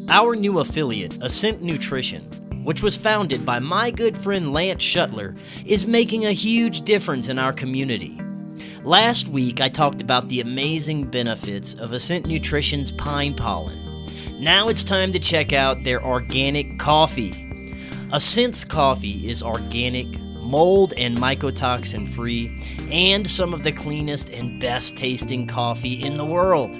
Our new affiliate, Ascent Nutrition, which was founded by my good friend Lance Shuttler, is making a huge difference in our community. Last week, I talked about the amazing benefits of Ascent Nutrition's pine pollen. Now it's time to check out their organic coffee. Ascent's coffee is organic, mold and mycotoxin free, and some of the cleanest and best tasting coffee in the world.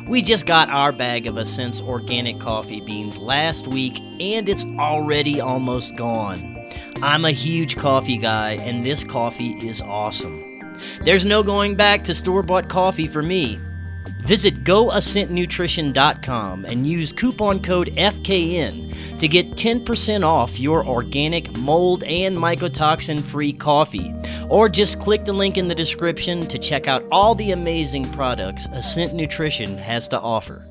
We just got our bag of Ascent's organic coffee beans last week, and it's already almost gone. I'm a huge coffee guy, and this coffee is awesome. There's no going back to store-bought coffee for me. Visit GoAscentNutrition.com and use coupon code FKN to get 10% off your organic, mold, and mycotoxin-free coffee. Or just click the link in the description to check out all the amazing products Ascent Nutrition has to offer.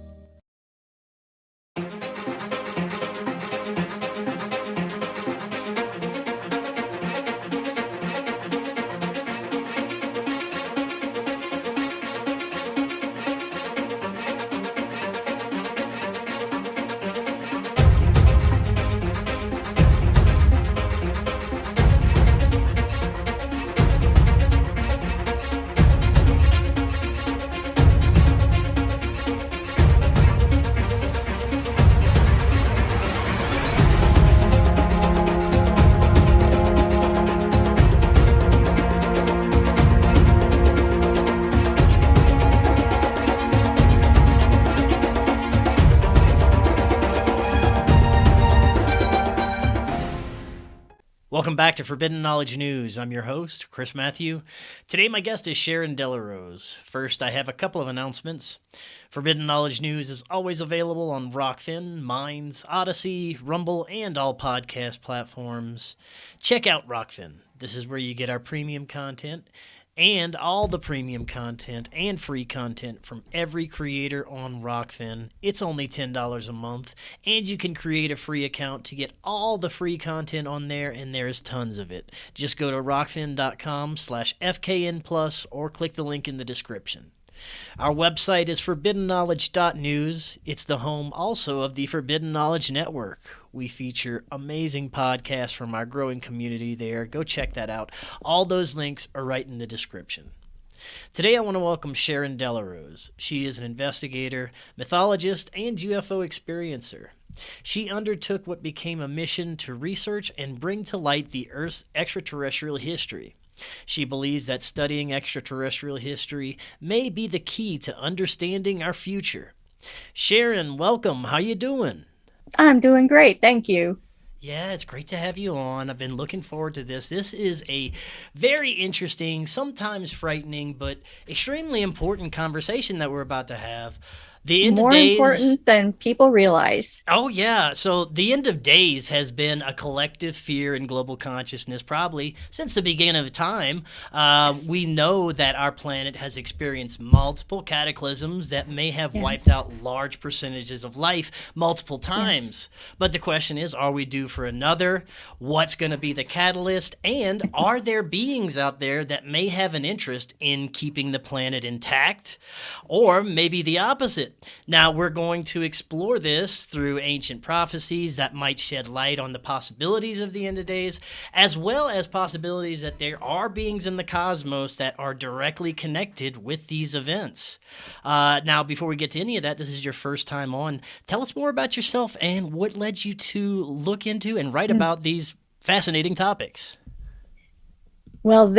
Welcome back to Forbidden Knowledge News. I'm your host, Chris Matthew. Today my guest is Sharon Delarose. First, I have a couple of announcements. Forbidden Knowledge News is always available on Rokfin, Minds, Odysee, Rumble, and all podcast platforms. Check out Rokfin. This is where you get our premium content and all the premium content and free content from every creator on Rokfin. It's only $10 a month, and you can create a free account to get all the free content on there, and there's tons of it. Just go to rokfin.com/FKN+, or click the link in the description. Our website is forbiddenknowledge.news. It's the home also of the Forbidden Knowledge Network. We feature amazing podcasts from our growing community there. Go check that out. All those links are right in the description. Today I want to welcome Sharon Delarose. She is an investigator, mythologist, and UFO experiencer. She undertook what became a mission to research and bring to light the Earth's extraterrestrial history. She believes that studying extraterrestrial history may be the key to understanding our future. Sharon, welcome. How you doing? I'm doing great. Thank you. Yeah, it's great to have you on. I've been looking forward to this. This is a very interesting, sometimes frightening, but extremely important conversation that we're about to have. The end More of days, important than people realize. Oh, yeah. So the end of days has been a collective fear in global consciousness probably since the beginning of time. Yes. We know that our planet has experienced multiple cataclysms that may have Yes. wiped out large percentages of life multiple times. Yes. But the question is, are we due for another? What's going to be the catalyst? And are there beings out there that may have an interest in keeping the planet intact? Or maybe the opposite. Now, we're going to explore this through ancient prophecies that might shed light on the possibilities of the end of days, as well as possibilities that there are beings in the cosmos that are directly connected with these events. Now, before we get to any of that, this is your first time on. Tell us more about yourself and what led you to look into and write about these fascinating topics. Well,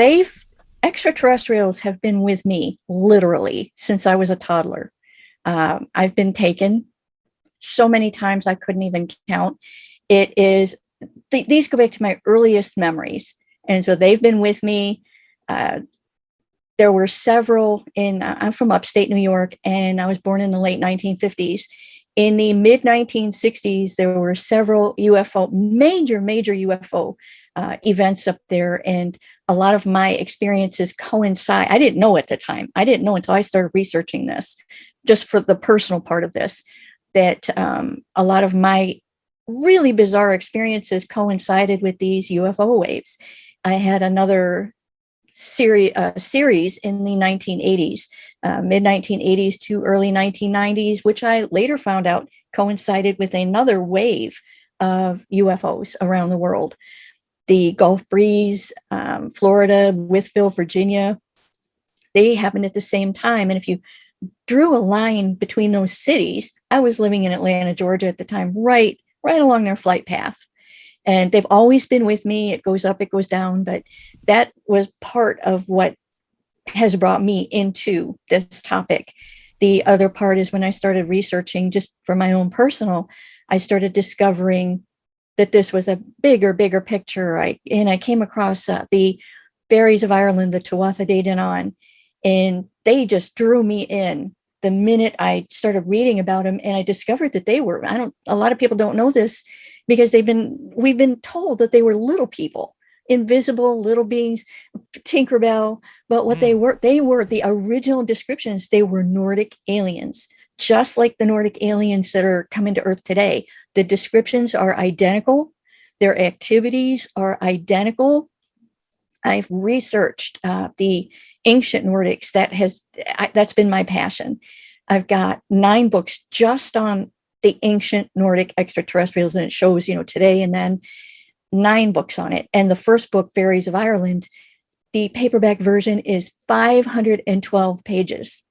extraterrestrials have been with me literally since I was a toddler. I've been taken so many times I couldn't even count. These go back to my earliest memories. And so they've been with me. There were several I'm from upstate New York, and I was born in the late 1950s. In the mid 1960s, there were several major UFO events up there. And a lot of my experiences coincide. I didn't know at the time. I didn't know until I started researching this, just for the personal part of this, that a lot of my really bizarre experiences coincided with these UFO waves. I had another series in the 1980s, mid 1980s to early 1990s, which I later found out coincided with another wave of UFOs around the world. The Gulf Breeze, Florida, Wytheville, Virginia, they happened at the same time. And if you drew a line between those cities, I was living in Atlanta, Georgia at the time, right along their flight path. And they've always been with me. It goes up, it goes down, but that was part of what has brought me into this topic. The other part is when I started researching just for my own personal, I started discovering that this was a bigger picture. I came across the fairies of Ireland, the Tuatha De Danann, and they just drew me in the minute I started reading about them. And I discovered that they were, a lot of people don't know this because we've been told that they were little people, invisible little beings, Tinkerbell. But what they were the original descriptions, they were Nordic aliens, just like the Nordic aliens that are coming to Earth today. The descriptions are identical. Their activities are identical. I've researched the ancient Nordics. That's been my passion. I've got 9 books just on the ancient Nordic extraterrestrials, and it shows, today and then, 9 books on it. And the first book, Fairies of Ireland, the paperback version is 512 pages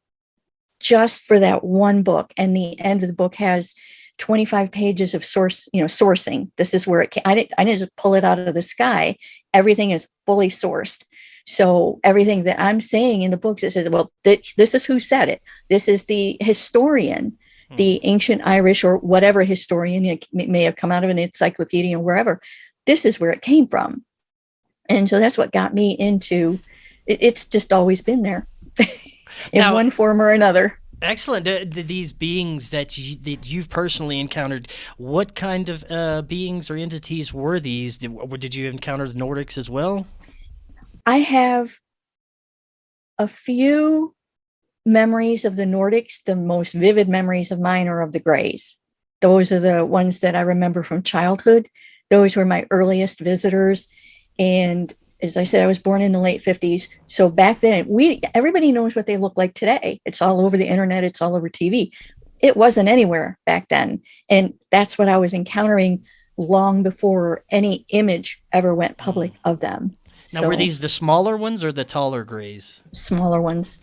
just for that one book. And the end of the book has 25 pages of sourcing. This is where it came. I didn't just pull it out of the sky. Everything is fully sourced. So everything that I'm saying in the books, it says, well, this is who said it. This is the historian, the ancient Irish or whatever historian. It may have come out of an encyclopedia or wherever. This is where it came from. And so that's what got me into it. It's just always been there in one form or another. Excellent. These beings that you've personally encountered, what kind of beings or entities were these? Did you encounter the Nordics as well? I have a few memories of the Nordics. The most vivid memories of mine are of the Greys. Those are the ones that I remember from childhood. Those were my earliest visitors. And as I said, I was born in the late 50s. So back then, everybody knows what they look like today. It's all over the internet. It's all over TV. It wasn't anywhere back then. And that's what I was encountering long before any image ever went public of them. Now, were these the smaller ones or the taller Greys? Smaller ones.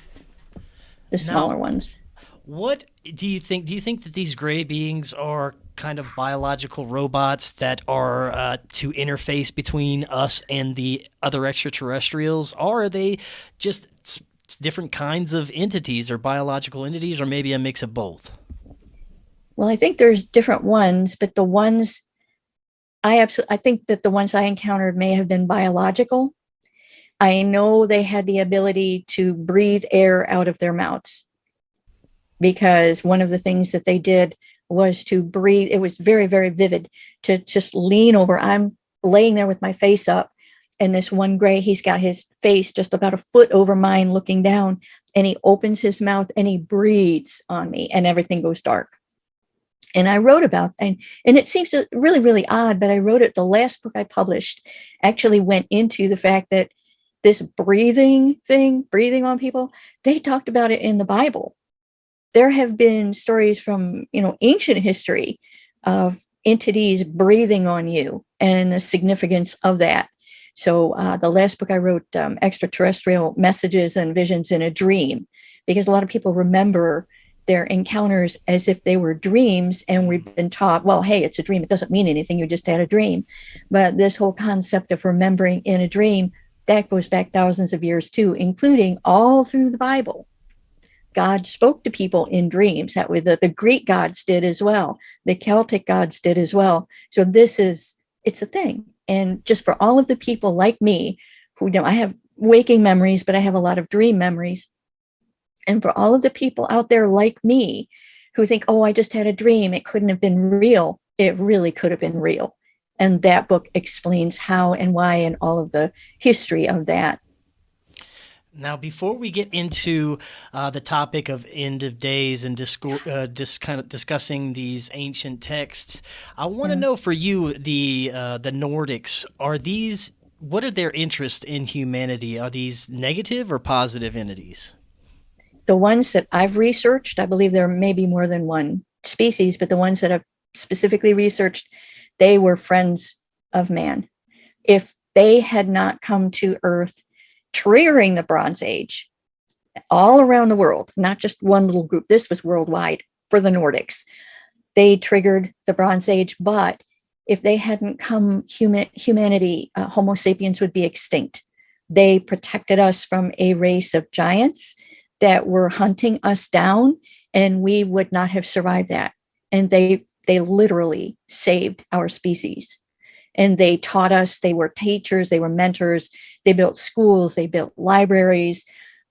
The smaller ones. What do you think? Do you think that these gray beings are kind of biological robots that are to interface between us and the other extraterrestrials? Or are they just different kinds of entities or biological entities, or maybe a mix of both? Well, I think there's different ones, but the ones I think that the ones I encountered may have been biological. I know they had the ability to breathe air out of their mouths because one of the things that they did was to breathe. It was very, very vivid to just lean over. I'm laying there with my face up, and this one gray, he's got his face just about a foot over mine looking down, and he opens his mouth and he breathes on me and everything goes dark. And I wrote about, and it seems really, really odd, but I wrote it. The last book I published actually went into the fact that this breathing on people, they talked about it in the Bible. There have been stories from, ancient history of entities breathing on you and the significance of that. So the last book I wrote, Extraterrestrial Messages and Visions in a Dream, because a lot of people remember their encounters as if they were dreams, and we've been taught, well, hey, it's a dream. It doesn't mean anything. You just had a dream. But this whole concept of remembering in a dream, that goes back thousands of years too, including all through the Bible. God spoke to people in dreams. That way the Greek gods did as well. The Celtic gods did as well. So it's a thing. And just for all of the people like me who I have waking memories, but I have a lot of dream memories. And for all of the people out there like me who think, oh, I just had a dream, it couldn't have been real. It really could have been real. And that book explains how and why and all of the history of that. Now, before we get into the topic of end of days and just kind of discussing these ancient texts, I want to know for you, the Nordics, are these what are their interest in humanity? Are these negative or positive entities? The ones that I've researched, I believe there may be more than one species, but the ones that I've specifically researched, they were friends of man. If they had not come to Earth triggering the Bronze Age all around the world, not just one little group, this was worldwide for the Nordics, they triggered the Bronze Age. But if they hadn't come, humanity, Homo sapiens would be extinct. They protected us from a race of giants that were hunting us down, and we would not have survived that. And they literally saved our species. And they taught us, they were teachers, they were mentors, they built schools, they built libraries,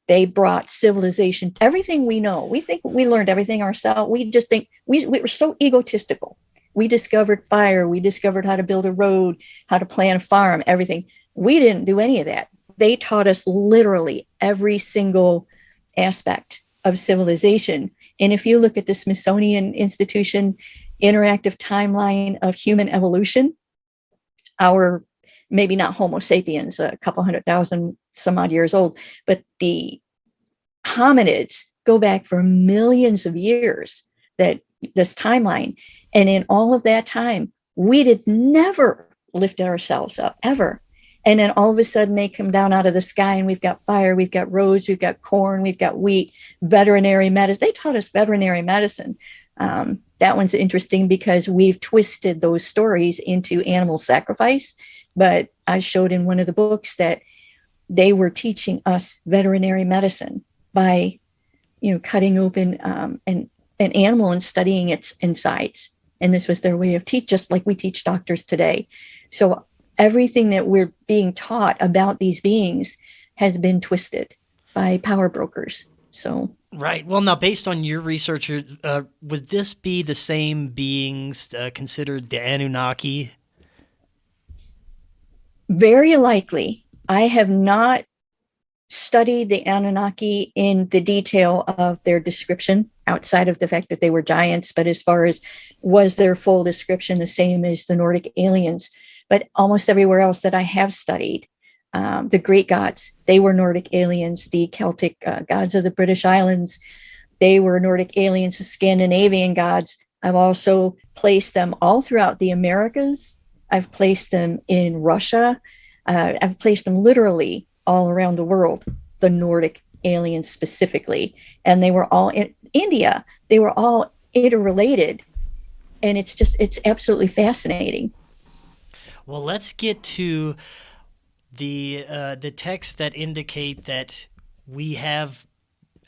they brought civilization, everything we know. We think we learned everything ourselves. We just think we were so egotistical. We discovered fire, we discovered how to build a road, how to plant a farm, everything. We didn't do any of that. They taught us literally every single aspect of civilization. And if you look at the Smithsonian Institution interactive timeline of human evolution, our, maybe not Homo sapiens, a couple 100,000 some odd years old, but the hominids go back for millions of years, that this timeline. And in all of that time, we did never lift ourselves up, ever. And then all of a sudden they come down out of the sky, and we've got fire, we've got roads, we've got corn, we've got wheat, veterinary medicine. They taught us veterinary medicine. That one's interesting because we've twisted those stories into animal sacrifice. But I showed in one of the books that they were teaching us veterinary medicine by, cutting open an animal and studying its insides. And this was their way of teach, just like we teach doctors today. So everything that we're being taught about these beings has been twisted by power brokers. So right. Well, now, based on your research, would this be the same beings considered the Anunnaki? Very likely. I have not studied the Anunnaki in the detail of their description, outside of the fact that they were giants. But as far as was their full description the same as the Nordic aliens? But almost everywhere else that I have studied, the Greek gods, they were Nordic aliens. The Celtic gods of the British Islands, they were Nordic aliens. The Scandinavian gods, I've also placed them all throughout the Americas. I've placed them in Russia. I've placed them literally all around the world, the Nordic aliens specifically. And they were all in India. They were all interrelated. And it's absolutely fascinating. Well, let's get to the texts that indicate that we have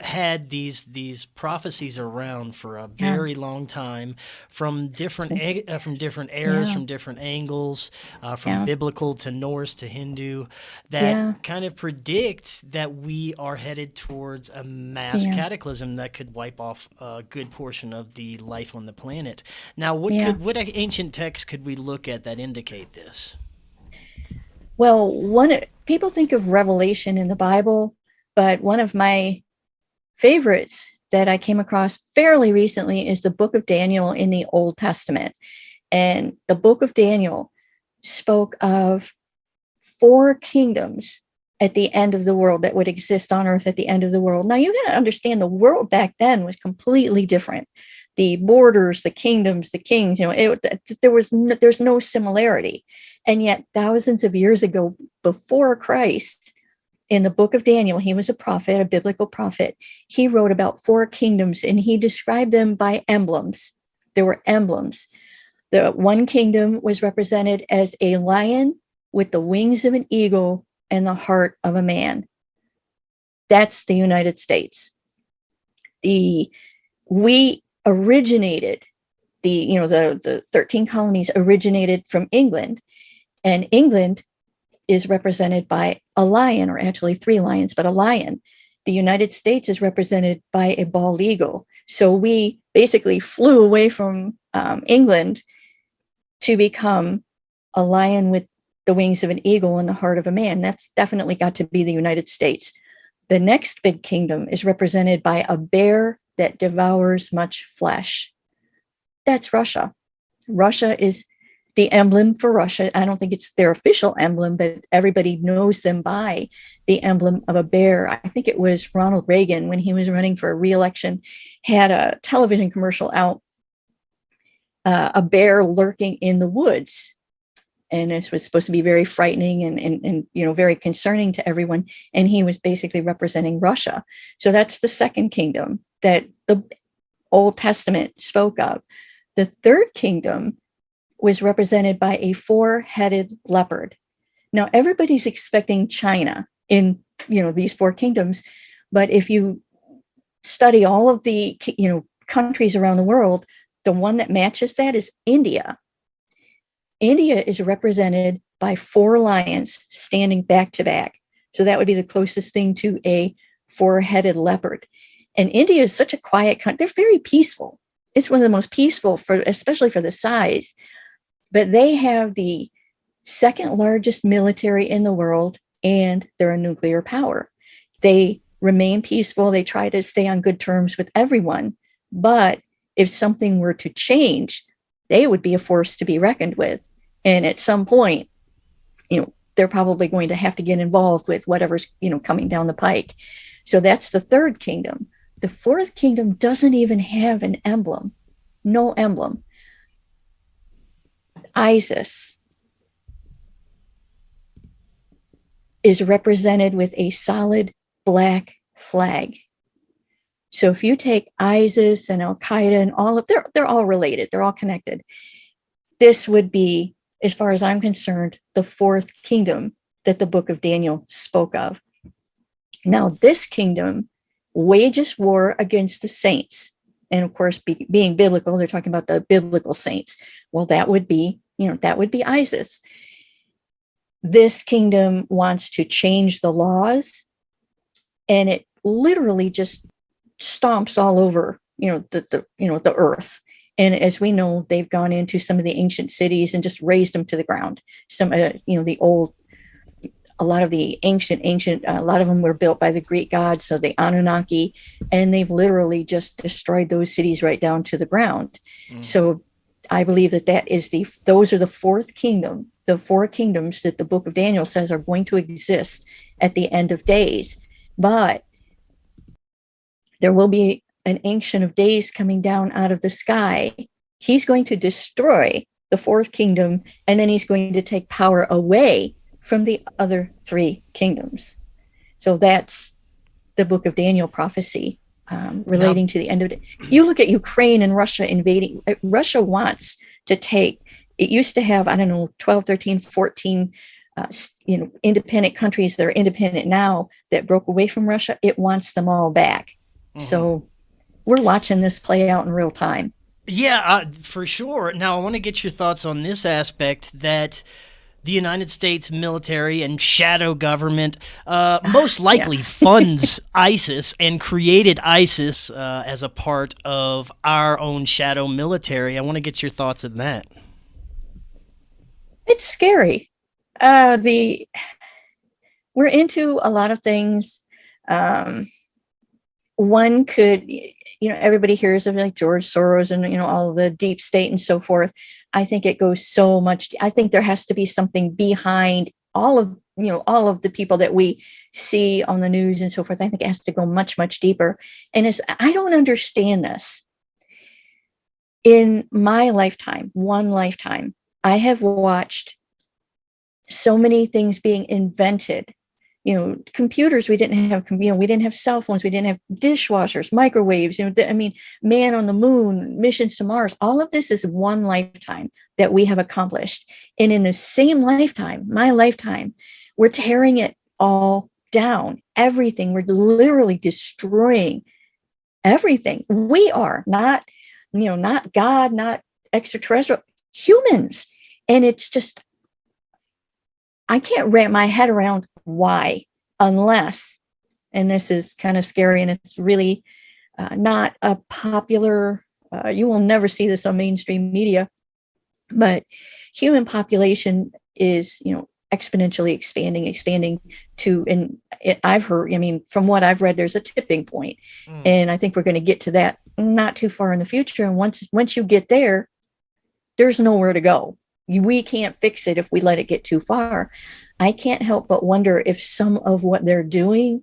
had these prophecies around for a very long time, from different eras, from different angles, from biblical to Norse to Hindu, that kind of predicts that we are headed towards a mass cataclysm that could wipe off a good portion of the life on the planet. Now, what ancient texts could we look at that indicate this? Well, people think of Revelation in the Bible, but one of my favorites that I came across fairly recently is the book of Daniel in the Old Testament. And the book of Daniel spoke of 4 kingdoms at the end of the world that would exist on earth at the end of the world. Now, you got to understand the world back then was completely different. The borders, the kingdoms, the kings, there's no similarity. And yet thousands of years ago, before Christ, in the book of Daniel, he was a prophet, a biblical prophet. He wrote about 4 kingdoms, and he described them by emblems. There were emblems. The one kingdom was represented as a lion with the wings of an eagle and the heart of a man. That's the United States. The 13 colonies originated from England, and England is represented by a lion, or actually 3 lions, but a lion. The United States is represented by a bald eagle. So we basically flew away from England to become a lion with the wings of an eagle and the heart of a man. That's definitely got to be the United States. The next big kingdom is represented by a bear that devours much flesh. That's Russia. Russia is the emblem for Russia. I don't think it's their official emblem, but everybody knows them by the emblem of a bear. I think it was Ronald Reagan, when he was running for re-election, had a television commercial out, a bear lurking in the woods. And this was supposed to be very frightening and very concerning to everyone. And he was basically representing Russia. So that's the second kingdom that the Old Testament spoke of. The third kingdom was represented by a four-headed leopard. Now, everybody's expecting China in, these four kingdoms. But if you study all of the, countries around the world, the one that matches that is India. India is represented by four lions standing back to back. So that would be the closest thing to a four-headed leopard. And India is such a quiet country. They're very peaceful. It's one of the most peaceful, especially for the size. But they have the second largest military in the world, and they're a nuclear power. They remain peaceful. They try to stay on good terms with everyone. But if something were to change, they would be a force to be reckoned with. And at some point, they're probably going to have to get involved with whatever's, coming down the pike. So that's the third kingdom. The fourth kingdom doesn't even have an emblem. No emblem. Isis is represented with a solid black flag. So if you take ISIS and Al-Qaeda and all of, they're all related. They're all connected. This would be, as far as I'm concerned, the fourth kingdom that the book of Daniel spoke of. Now, this kingdom wages war against the saints. And of course, being biblical, they're talking about the biblical saints. Well, that would be ISIS. This kingdom wants to change the laws, and it literally just stomps all over, the earth. And as we know, they've gone into some of the ancient cities and just razed them to the ground. Some, a lot of the ancient, a lot of them were built by the Greek gods, so the Anunnaki, and they've literally just destroyed those cities right down to the ground. So I believe those are the fourth kingdom, the four kingdoms that the book of Daniel says are going to exist at the end of days. But there will be an Ancient of Days coming down out of the sky. He's going to destroy the fourth kingdom, and then he's going to take power away from the other three kingdoms. So that's the book of Daniel prophecy relating to the end of it. You look at Ukraine and Russia invading. Russia wants to take, it used to have, 12, 13, 14 independent countries that are independent now that broke away from Russia. It wants them all back. Mm-hmm. So we're watching this play out in real time. Yeah, for sure. Now, I want to get your thoughts on this aspect that the United States military and shadow government most likely funds ISIS and created ISIS as a part of our own shadow military. I want to get your thoughts on that. It's scary. We're into a lot of things. One could, everybody hears of like George Soros and, all of the deep state and so forth. I think it goes so much. I think there has to be something behind all of the people that we see on the news and so forth. I think it has to go much, much deeper. And I don't understand this. In my lifetime, one lifetime, I have watched so many things being invented. Computers, we didn't have, we didn't have cell phones, we didn't have dishwashers, microwaves, man on the moon, missions to Mars. All of this is one lifetime that we have accomplished. And in the same lifetime, my lifetime, we're tearing it all down. Everything. We're literally destroying everything. We are not God, not extraterrestrial, humans. And it's just, I can't wrap my head around why, unless, and this is kind of scary, and it's really not a popular, you will never see this on mainstream media, but human population is, exponentially expanding to, and I've heard, from what I've read, there's a tipping point. And I think we're going to get to that not too far in the future. And once you get there, there's nowhere to go. we can't fix it if we let it get too far. I can't help but wonder if some of what they're doing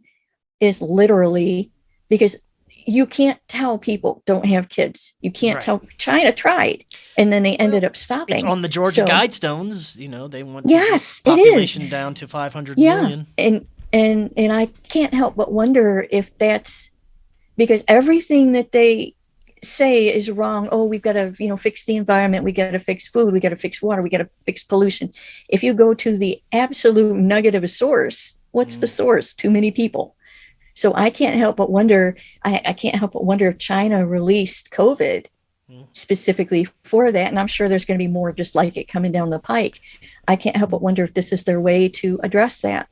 is literally because you can't tell people don't have kids. You can't Right. tell. China tried, and then they ended up It's stopping. on the Georgia So Guidestones. You know, they want to get yes, it is. population down to 500 Yeah, million. and I can't help but wonder if that's because everything that they say is wrong. Oh, we've got to, fix the environment. We got to fix food. We got to fix water. We got to fix pollution. If you go to the absolute nugget of a source, what's the source? Too many people. So I can't help but wonder. I can't help but wonder if China released COVID specifically for that. And I'm sure there's going to be more just like it coming down the pike. I can't help but wonder if this is their way to address that.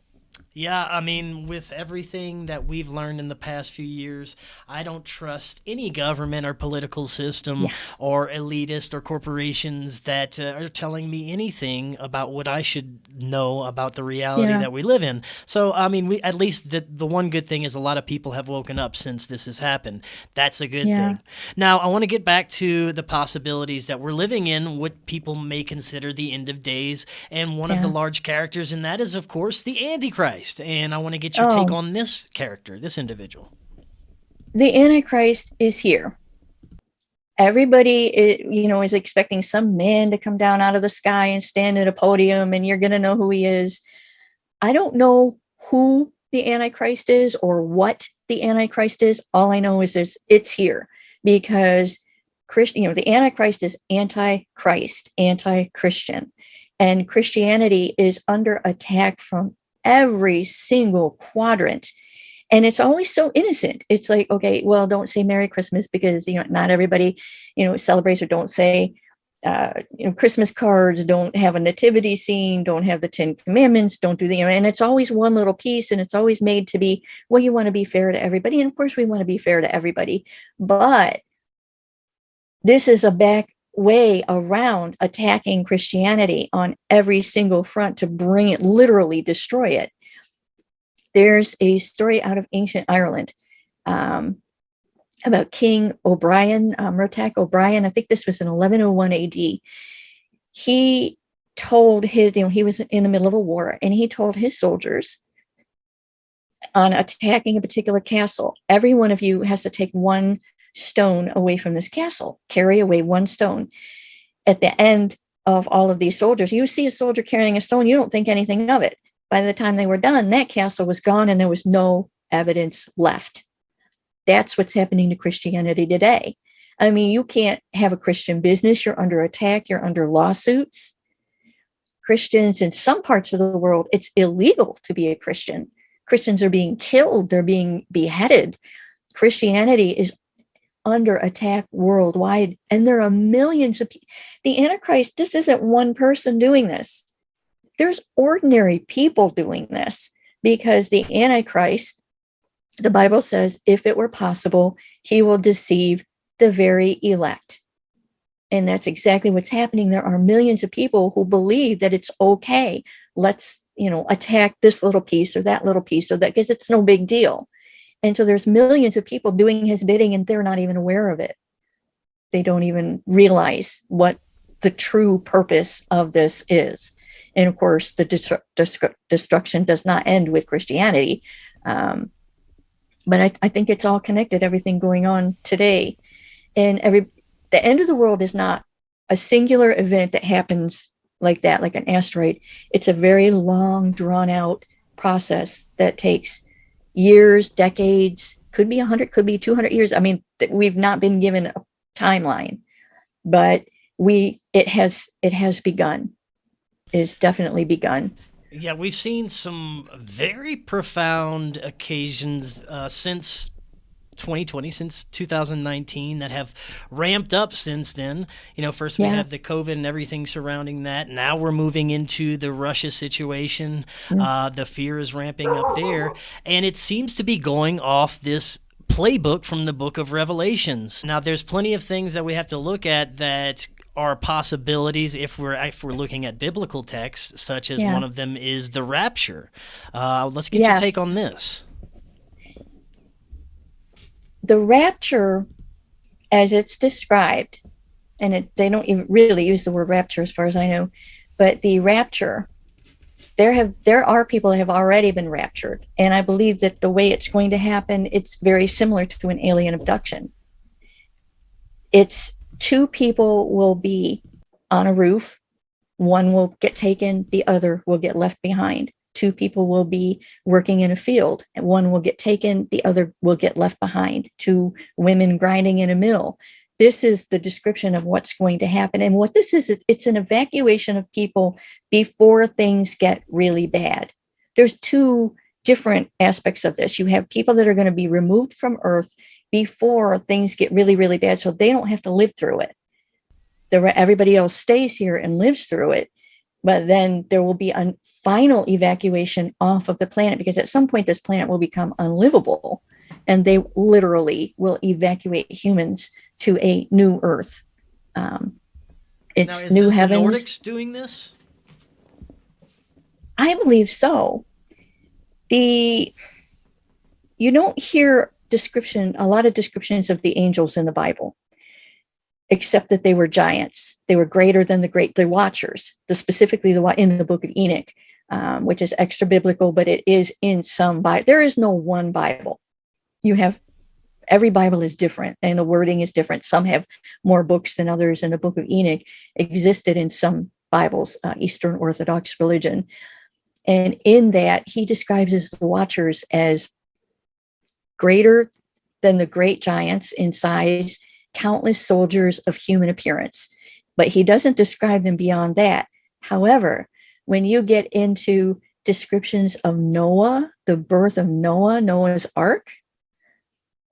Yeah, I mean, with everything that we've learned in the past few years, I don't trust any government or political system or elitist or corporations that are telling me anything about what I should know about the reality that we live in. So, I mean, at least the one good thing is a lot of people have woken up since this has happened. That's a good thing. Now, I want to get back to the possibilities that we're living in, what people may consider the end of days. And one of the large characters in that is, of course, the Antichrist. And I want to get your take on this character, this individual. The Antichrist is here. Everybody, is expecting some man to come down out of the sky and stand at a podium, and you're going to know who he is. I don't know who the Antichrist is or what the Antichrist is. All I know is it's here because the Antichrist is anti-Christ, anti-Christian, and Christianity is under attack from every single quadrant. And it's always so innocent. It's like, okay, well, don't say Merry Christmas because, not everybody, celebrates, or don't say, Christmas cards, don't have a nativity scene, don't have the 10 Commandments, don't do and it's always one little piece, and it's always made to be, well, you want to be fair to everybody. And of course we want to be fair to everybody, but this is a back way around attacking Christianity on every single front to bring it, literally destroy it. There's a story out of ancient Ireland about King O'Brien, Rotak O'Brien. I think this was in 1101 AD. He told his, he was in the middle of a war, and he told his soldiers on attacking a particular castle, every one of you has to take one stone away from this castle, carry away one stone. At the end of all of these soldiers, you see a soldier carrying a stone, you don't think anything of it. By the time they were done, that castle was gone and there was no evidence left. That's what's happening to Christianity today. I mean, you can't have a Christian business. You're under attack. You're under lawsuits. Christians in some parts of the world, it's illegal to be a Christian. Christians are being killed. They're being beheaded. Christianity is under attack worldwide, and there are millions of people. The Antichrist, this isn't one person doing this. There's ordinary people doing this, because the Antichrist, the Bible says, if it were possible, he will deceive the very elect. And that's exactly what's happening. There are millions of people who believe that it's okay. Let's, attack this little piece or that little piece, or that, because it's no big deal. And so there's millions of people doing his bidding, and they're not even aware of it. They don't even realize what the true purpose of this is. And of course, the destruction does not end with Christianity. But I think it's all connected, everything going on today. And the end of the world is not a singular event that happens like that, like an asteroid. It's a very long, drawn out process that takes years, decades, could be 100, could be 200 years. I mean, we've not been given a timeline, but it has begun. It's definitely begun. Yeah, we've seen some very profound occasions since 2020, since 2019, that have ramped up since then. First we have the COVID and everything surrounding that. Now we're moving into the Russia situation. The fear is ramping up there. And it seems to be going off this playbook from the book of Revelations. Now, there's plenty of things that we have to look at that are possibilities if we're looking at biblical texts, such as one of them is the rapture. Let's get your take on this. The rapture, as it's described, and they don't even really use the word rapture as far as I know, but the rapture, there are people that have already been raptured. And I believe that the way it's going to happen, it's very similar to an alien abduction. It's two people will be on a roof. One will get taken, the other will get left behind. Two people will be working in a field, and one will get taken, the other will get left behind. Two women grinding in a mill. This is the description of what's going to happen. And what this is, it's an evacuation of people before things get really bad. There's two different aspects of this. You have people that are going to be removed from Earth before things get really, really bad, so they don't have to live through it. Everybody else stays here and lives through it. But then there will be a final evacuation off of the planet, because at some point this planet will become unlivable, and they literally will evacuate humans to a new Earth. It's now, new heavens. The Nordics doing this? I believe so. You don't hear a lot of descriptions of the angels in the Bible, except that they were giants. They were greater than the Watchers, specifically in the book of Enoch, which is extra biblical, but it is in some Bible. There is no one Bible. Every Bible is different, and the wording is different. Some have more books than others, and the book of Enoch existed in some Bibles, Eastern Orthodox religion. And in that, he describes the Watchers as greater than the great giants in size, countless soldiers of human appearance. But he doesn't describe them beyond that. However, when you get into descriptions of Noah, the birth of Noah, Noah's Ark,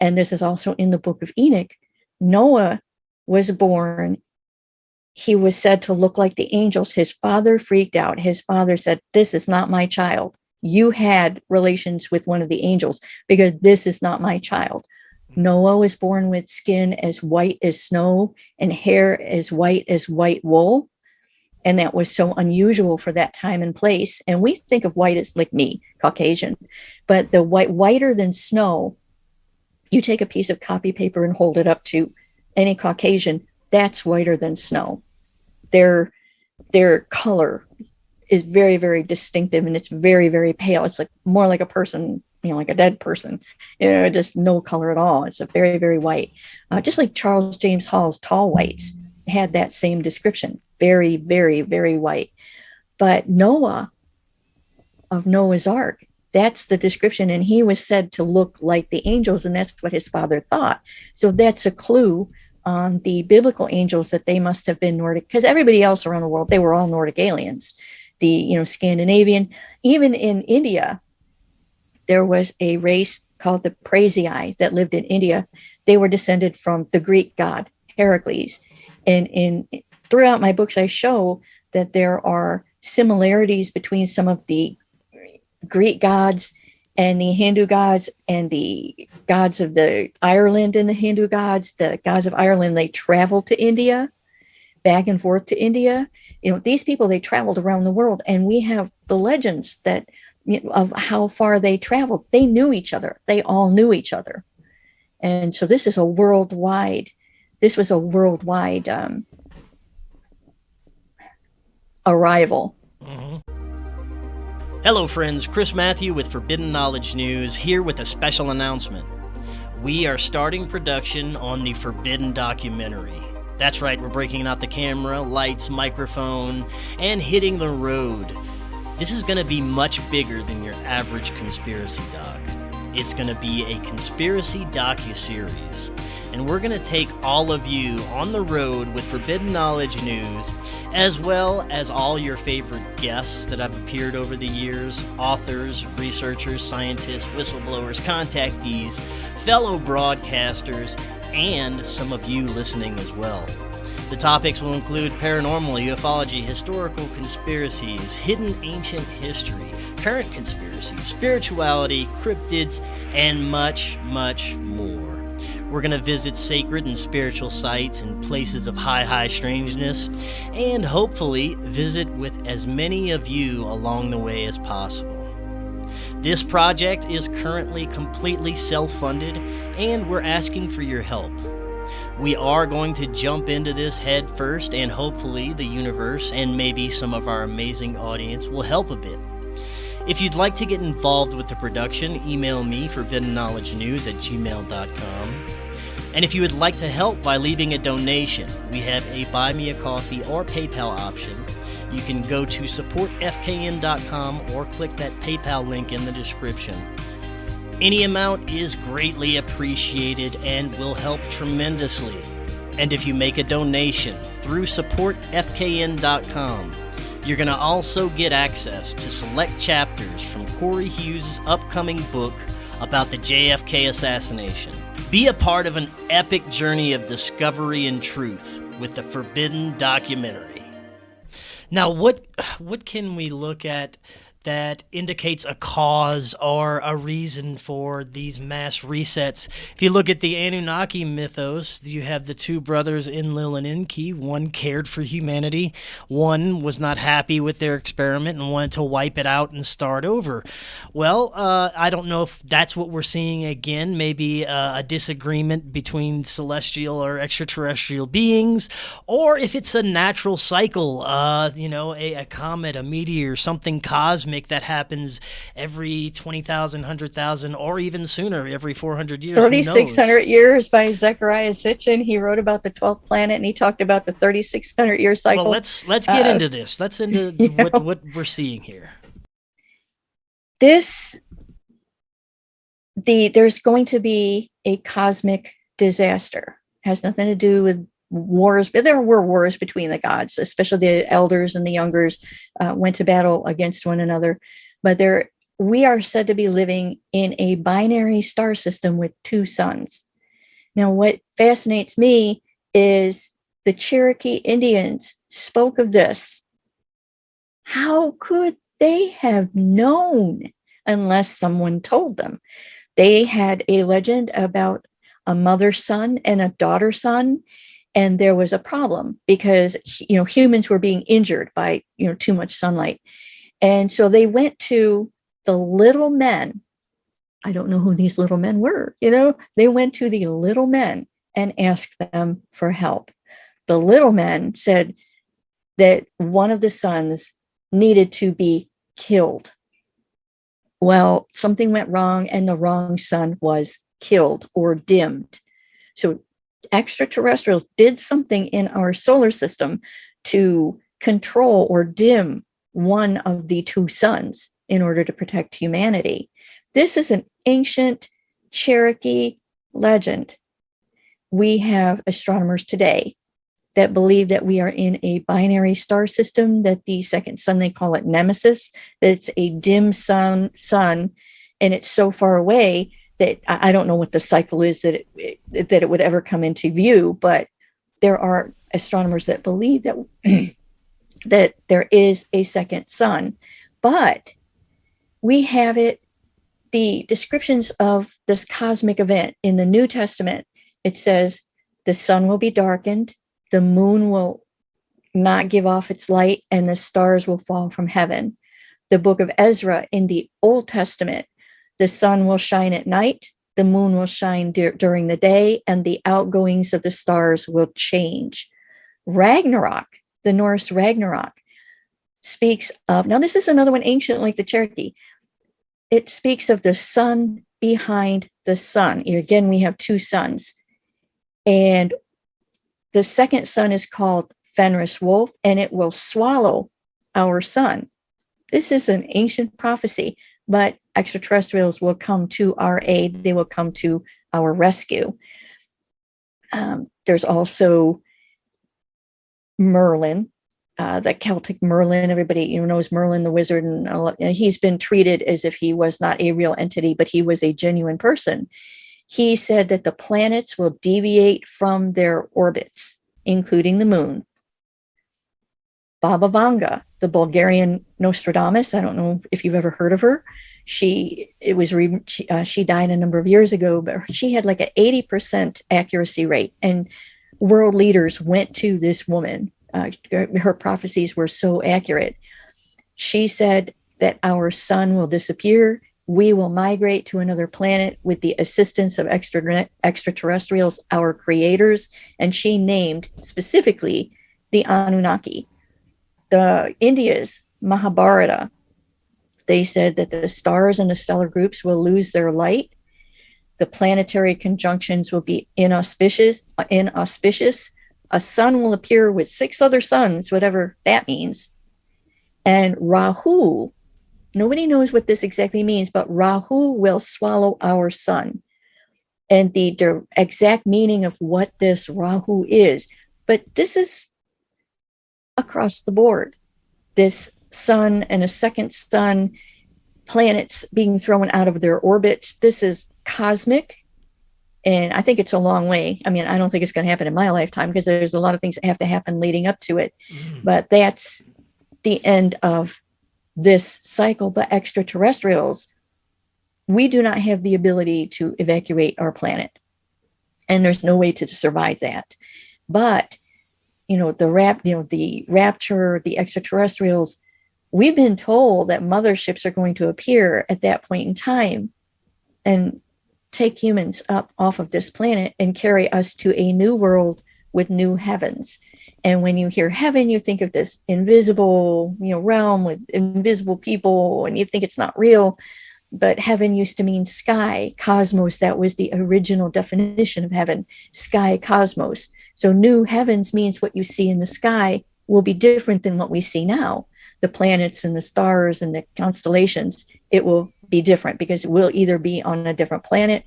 and this is also in the book of Enoch, Noah was born. He was said to look like the angels. His father freaked out. His father said, "This is not my child. You had relations with one of the angels, because this is not my child." Noah was born with skin as white as snow and hair as white wool. And that was so unusual for that time and place. And we think of white as like me, Caucasian, but the whiter than snow. You take a piece of copy paper and hold it up to any Caucasian, that's whiter than snow. Their color is very, very distinctive, and it's very, very pale. It's like more like a person, like a dead person, just no color at all. It's a very, very white. Just like Charles James Hall's tall whites had that same description, very, very, very white. But Noah of Noah's Ark, that's the description, and he was said to look like the angels, and that's what his father thought. So that's a clue on the biblical angels, that they must have been Nordic, because everybody else around the world, they were all Nordic aliens. The Scandinavian, even in India, there was a race called the Prasei that lived in India. They were descended from the Greek god Heracles, and throughout my books, I show that there are similarities between some of the Greek gods and the Hindu gods, and the gods of the Ireland and the Hindu gods. The gods of Ireland, they traveled to India, back and forth to India. These people, they traveled around the world, and we have the legends that of how far they traveled. They knew each other. They all knew each other. And so this was a worldwide arrival. Mm-hmm. Hello friends, Chris Matthew with Forbidden Knowledge News, here with a special announcement. We are starting production on the Forbidden documentary. That's right, we're breaking out the camera, lights, microphone, and hitting the road. This is going to be much bigger than your average conspiracy doc. It's going to be a conspiracy docu-series. And we're going to take all of you on the road with Forbidden Knowledge News, as well as all your favorite guests that have appeared over the years, authors, researchers, scientists, whistleblowers, contactees, fellow broadcasters, and some of you listening as well. The topics will include paranormal, ufology, historical conspiracies, hidden ancient history, current conspiracies, spirituality, cryptids, and much, much more. We're going to visit sacred and spiritual sites and places of high strangeness, and hopefully visit with as many of you along the way as possible. This project is currently completely self-funded, and we're asking for your help. We are going to jump into this head first, and hopefully the universe and maybe some of our amazing audience will help a bit. If you'd like to get involved with the production, email me forbiddenknowledgenews@gmail.com. And if you would like to help by leaving a donation, we have a Buy Me a Coffee or PayPal option. You can go to supportfkn.com or click that PayPal link in the description. Any amount is greatly appreciated and will help tremendously. And if you make a donation through supportfkn.com, you're going to also get access to select chapters from Cory Hughes' upcoming book about the JFK assassination. Be a part of an epic journey of discovery and truth with the Forbidden documentary. Now, what can we look at that indicates a cause or a reason for these mass resets? If you look at the Anunnaki mythos, you have the two brothers Enlil and Enki. One cared for humanity. One was not happy with their experiment and wanted to wipe it out and start over. Well, I don't know if that's what we're seeing again. Maybe a disagreement between celestial or extraterrestrial beings, or if it's a natural cycle, a comet, a meteor, something cosmic that happens every 20,000, 100,000, or even sooner, every 400 years. 3,600 years by Zecharia Sitchin. He wrote about the 12th planet, and he talked about the 3,600 year cycle. Well, let's get into this. Let's into what we're seeing here. There's going to be a cosmic disaster. It has nothing to do with wars, but there were wars between the gods, especially the elders and the youngers went to battle against one another. But we are said to be living in a binary star system with two suns. Now, what fascinates me is the Cherokee Indians spoke of this. How could they have known unless someone told them? They had a legend about a mother sun and a daughter sun. And there was a problem because, humans were being injured by, too much sunlight. And so they went to the little men. I don't know who these little men were. They went to the little men and asked them for help. The little men said that one of the sons needed to be killed. Well, something went wrong and the wrong sun was killed or dimmed. So extraterrestrials did something in our solar system to control or dim one of the two suns in order to protect humanity. This is an ancient Cherokee legend. We have astronomers today that believe that we are in a binary star system, that the second sun, they call it Nemesis, that it's a dim sun, and it's so far away that I don't know what the cycle is that it would ever come into view, but there are astronomers that believe that that there is a second sun. But we have the descriptions of this cosmic event in the New Testament. It says the sun will be darkened, the moon will not give off its light, and the stars will fall from heaven. The book of Ezra in the Old Testament, the sun will shine at night, the moon will shine during the day, and the outgoings of the stars will change. Ragnarok, the Norse Ragnarok, speaks of, now this is another one ancient like the Cherokee. It speaks of the sun behind the sun. Here again, we have two suns. And the second sun is called Fenris Wolf, and it will swallow our sun. This is an ancient prophecy, but extraterrestrials will come to our aid. They will come to our rescue. There's also Merlin, the Celtic Merlin. Everybody knows Merlin the wizard, and he's been treated as if he was not a real entity, but he was a genuine person. He said that the planets will deviate from their orbits, including the moon. Baba Vanga, the Bulgarian Nostradamus. I don't know if you've ever heard of her. She died a number of years ago, but she had like an 80% accuracy rate, and world leaders went to this woman. Her prophecies were so accurate. She said that our sun will disappear we will migrate to another planet with the assistance of extraterrestrials, our creators. And she named specifically the Anunnaki. The India's Mahabharata, they said that the stars and the stellar groups will lose their light. The planetary conjunctions will be inauspicious. A sun will appear with 6 other suns, whatever that means. And Rahu, nobody knows what this exactly means, but Rahu will swallow our sun. And the exact meaning of what this Rahu is, but this is across the board. This sun and a second sun, planets being thrown out of their orbits. This is cosmic. And I think it's a long way. I mean, I don't think it's going to happen in my lifetime because there's a lot of things that have to happen leading up to it. But that's the end of this cycle. But extraterrestrials, we do not have the ability to evacuate our planet. And there's no way to survive that. But, the Rapture, the extraterrestrials, we've been told that motherships are going to appear at that point in time and take humans up off of this planet and carry us to a new world with new heavens. And when you hear heaven, you think of this invisible, realm with invisible people, and you think it's not real. But heaven used to mean sky, cosmos. That was the original definition of heaven, sky, cosmos. So new heavens means what you see in the sky will be different than what we see now. The planets and the stars and the constellations, it will be different because we'll either be on a different planet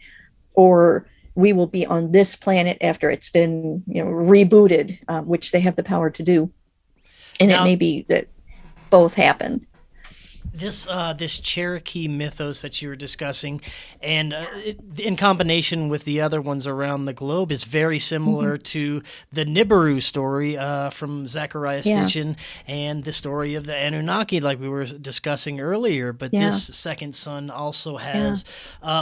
or we will be on this planet after it's been rebooted, which they have the power to do. And now, it may be that both happen. This Cherokee mythos that you were discussing, and in combination with the other ones around the globe, is very similar to the Nibiru story from Zecharia Sitchin and the story of the Anunnaki, like we were discussing earlier. But this second sun also has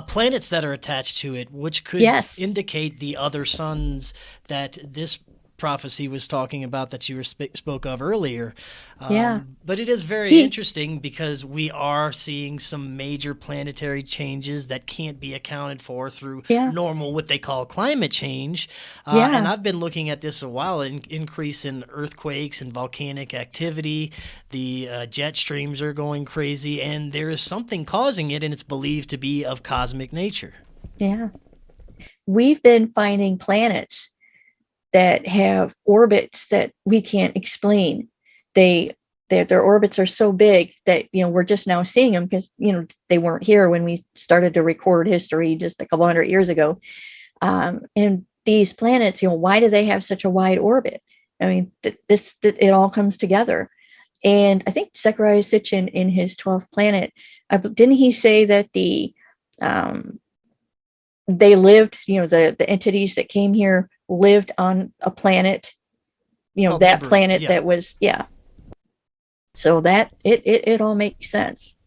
planets that are attached to it, which could indicate the other suns that this prophecy was talking about that you spoke of earlier. But it is very interesting because we are seeing some major planetary changes that can't be accounted for through normal, what they call climate change. And I've been looking at this a while, an increase in earthquakes and volcanic activity. The jet streams are going crazy, and there is something causing it, and it's believed to be of cosmic nature. Yeah. We've been finding planets that have orbits that we can't explain. Their orbits are so big that, we're just now seeing them because, they weren't here when we started to record history just a couple hundred years ago. And these planets, why do they have such a wide orbit? I mean, it all comes together. And I think Zecharia Sitchin in his 12th planet, didn't he say that they lived, the entities that came here lived on a planet, that planet that was, so that it all makes sense.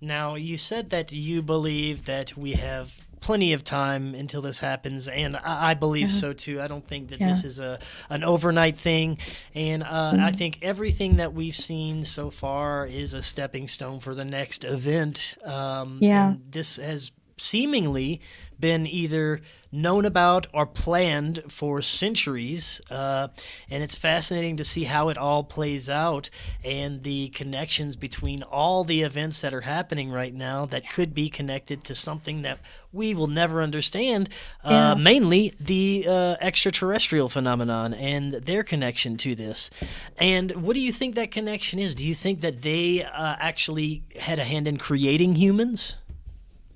Now, you said that you believe that we have plenty of time until this happens, and I believe so too. I don't think that this is an overnight thing, and I think everything that we've seen so far is a stepping stone for the next event. And this has seemingly been either known about or planned for centuries, and it's fascinating to see how it all plays out and the connections between all the events that are happening right now that could be connected to something that we will never understand, mainly the extraterrestrial phenomenon and their connection to this. And what do you think that connection is? Do you think that they actually had a hand in creating humans?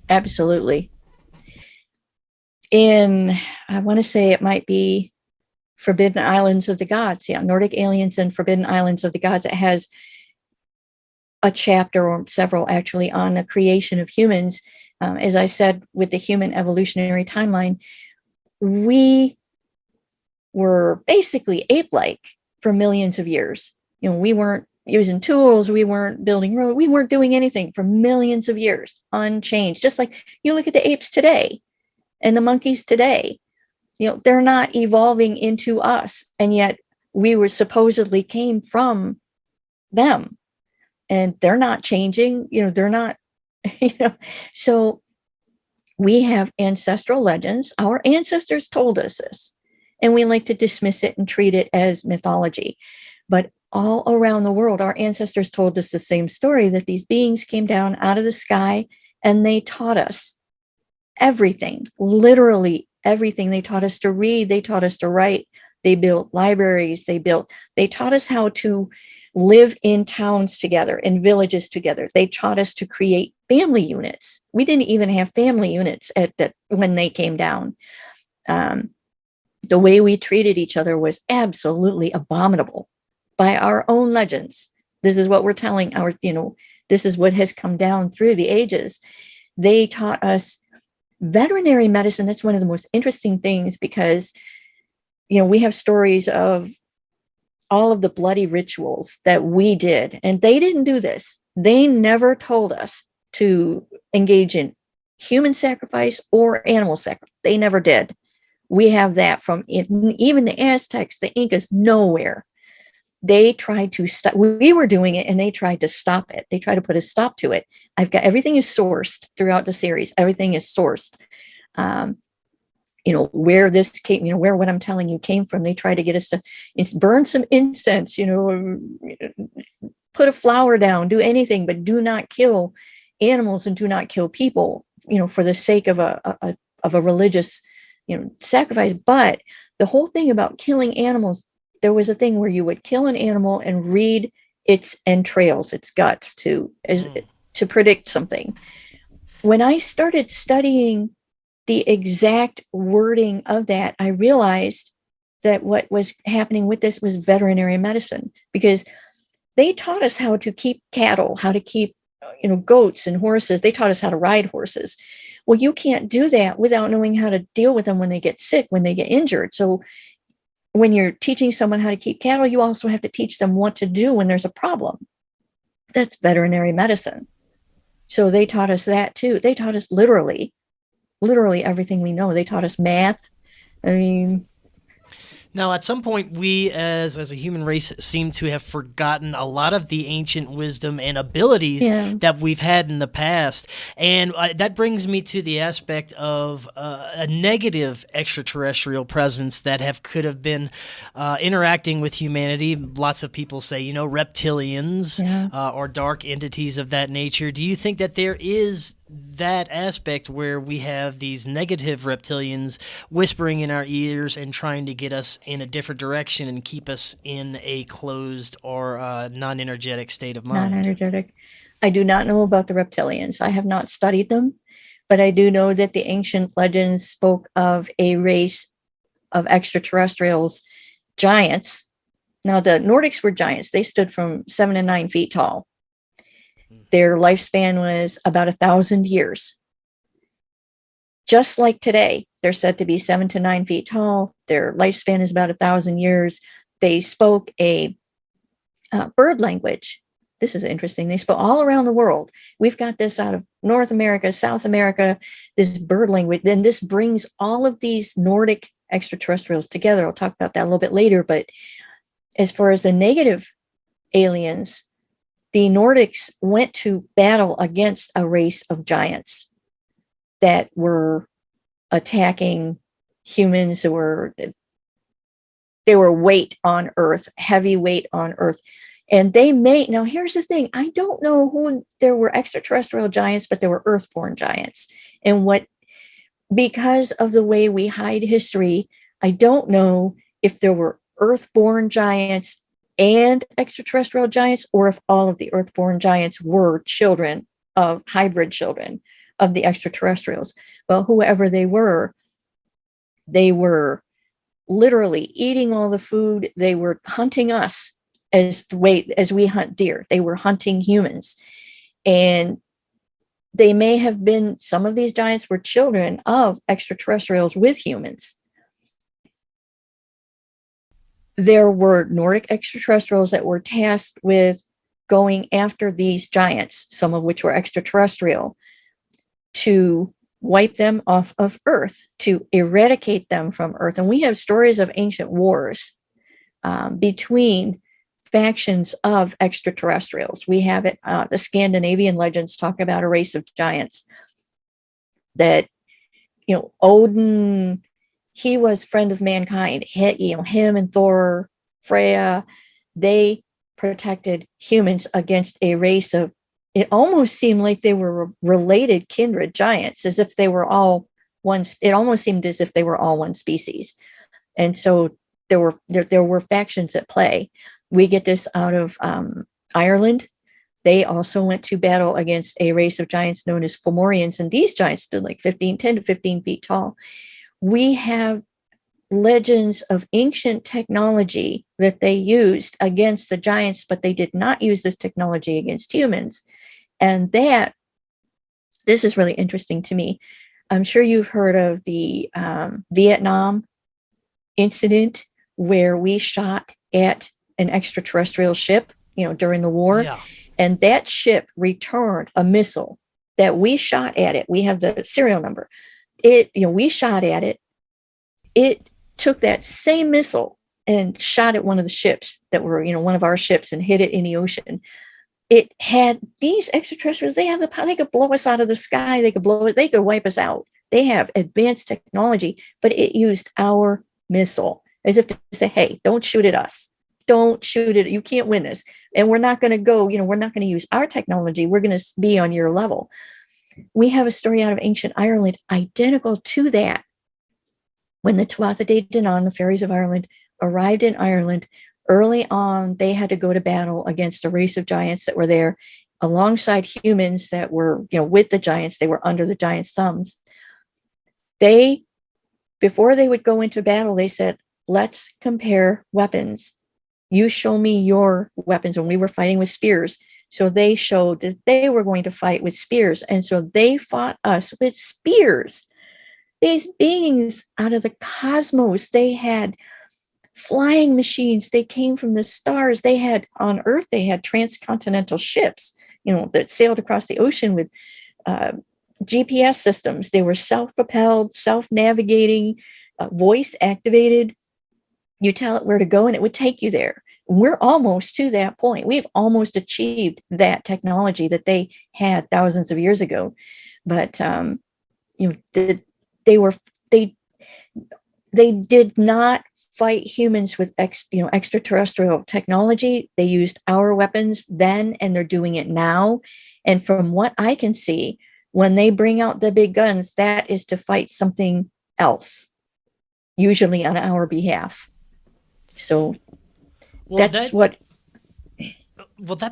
Absolutely. I want to say it might be Forbidden Islands of the Gods. Nordic Aliens and Forbidden Islands of the Gods. It has a chapter or several actually on the creation of humans. As I said, with the human evolutionary timeline, we were basically ape-like for millions of years. We weren't using tools, we weren't building roads, we weren't doing anything for millions of years, unchanged. Just like you look at the apes today and the monkeys today, they're not evolving into us, and yet we were supposedly came from them, and they're not changing. They're not So we have ancestral legends. Our ancestors told us this, and we like to dismiss it and treat it as mythology. But all around the world, our ancestors told us the same story, that these beings came down out of the sky and they taught us everything, literally everything. They taught us to read, they taught us to write, they built libraries, they taught us how to live in towns together, in villages together. They taught us to create family units. We didn't even have family units when they came down. The way we treated each other was absolutely abominable by our own legends. This is what we're telling this is what has come down through the ages. They taught us veterinary medicine. That's one of the most interesting things, because, we have stories of all of the bloody rituals that we did, and they didn't do this. They never told us to engage in human sacrifice or animal sacrifice. They never did. We have that from even the Aztecs, the Incas, nowhere. They tried to stop. We were doing it and they tried to stop it. They tried to put a stop to it. I've got everything is sourced throughout the series. Everything is sourced. Where this came, where what I'm telling you came from. They tried to get us to burn some incense, put a flower down, do anything, but do not kill animals and do not kill people, for the sake of a religious, sacrifice. But the whole thing about killing animals, there was a thing where you would kill an animal and read its entrails, its guts, to predict something. When I started studying the exact wording of that, I realized that what was happening with this was veterinary medicine, because they taught us how to keep cattle, how to keep, goats and horses. They taught us how to ride horses. Well, you can't do that without knowing how to deal with them when they get sick, when they get injured. So when you're teaching someone how to keep cattle, you also have to teach them what to do when there's a problem. That's veterinary medicine. So they taught us that too. They taught us literally everything we know. They taught us math. Now, at some point, we as a human race seem to have forgotten a lot of the ancient wisdom and abilities that we've had in the past. And that brings me to the aspect of a negative extraterrestrial presence that could have been interacting with humanity. Lots of people say, reptilians or dark entities of that nature. Do you think that there is that aspect where we have these negative reptilians whispering in our ears and trying to get us in a different direction and keep us in a closed or non-energetic state of mind? Non-energetic. I do not know about the reptilians. I have not studied them, but I do know that the ancient legends spoke of a race of extraterrestrials, giants. Now, the Nordics were giants. They stood from 7 to 9 feet tall. Their lifespan was about 1,000 years. Just like today, they're said to be 7 to 9 feet tall. Their lifespan is about 1,000 years. They spoke a bird language. This is interesting. They spoke all around the world. We've got this out of North America, South America, this bird language. Then this brings all of these Nordic extraterrestrials together. I'll talk about that a little bit later. But as far as the negative aliens, the Nordics went to battle against a race of giants that were attacking humans. They were weight on Earth, heavy weight on Earth. And now here's the thing. I don't know who there were extraterrestrial giants, but there were earthborn giants. And because of the way we hide history, I don't know if there were earthborn giants and extraterrestrial giants, or if all of the earthborn giants were hybrid children of the extraterrestrials. But whoever they were literally eating all the food. They were hunting us as we hunt deer. They were hunting humans. And they may have been, some of these giants were children of extraterrestrials with humans. There were Nordic extraterrestrials that were tasked with going after these giants, some of which were extraterrestrial, to wipe them off of Earth, to eradicate them from Earth. And we have stories of ancient wars between factions of extraterrestrials. We have it, the Scandinavian legends talk about a race of giants that, Odin, he was friend of mankind. Him and Thor, Freya, they protected humans against a race of, it almost seemed like they were related kindred giants, as if they were all one. It almost seemed as if they were all one species. And so there were factions at play. We get this out of Ireland. They also went to battle against a race of giants known as Fomorians, and these giants stood like 10 to 15 feet tall. We have legends of ancient technology that they used against the giants, but they did not use this technology against humans. And this is really interesting to me. I'm sure you've heard of the Vietnam incident where we shot at an extraterrestrial ship, during the war. Yeah. And that ship returned a missile that we shot at it. We have the serial number. We shot at it. It took that same missile and shot at one of the ships that were, one of our ships, and hit it in the ocean. It had these extraterrestrials. They have the power. They could blow us out of the sky. They could blow it. They could wipe us out. They have advanced technology, but it used our missile as if to say, hey, don't shoot at us. Don't shoot it. You can't win this. And we're not going to go, we're not going to use our technology. We're going to be on your level. We have a story out of ancient Ireland identical to that. When the Tuatha De Danann, the fairies of Ireland, arrived in Ireland, early on, they had to go to battle against a race of giants that were there alongside humans that were, with the giants. They were under the giants' thumbs. Before they would go into battle, they said, let's compare weapons. You show me your weapons. When we were fighting with spears. So they showed that they were going to fight with spears. And so they fought us with spears. These beings out of the cosmos, they had flying machines. They came from the stars. They had, on Earth, they had transcontinental ships, that sailed across the ocean with GPS systems. They were self-propelled, self-navigating, voice activated. You tell it where to go and it would take you there. We're almost to that point. We've almost achieved that technology that they had thousands of years ago. But they did not fight humans with extraterrestrial technology. They used our weapons then, and they're doing it now. And from what I can see, when they bring out the big guns, that is to fight something else, usually on our behalf. So that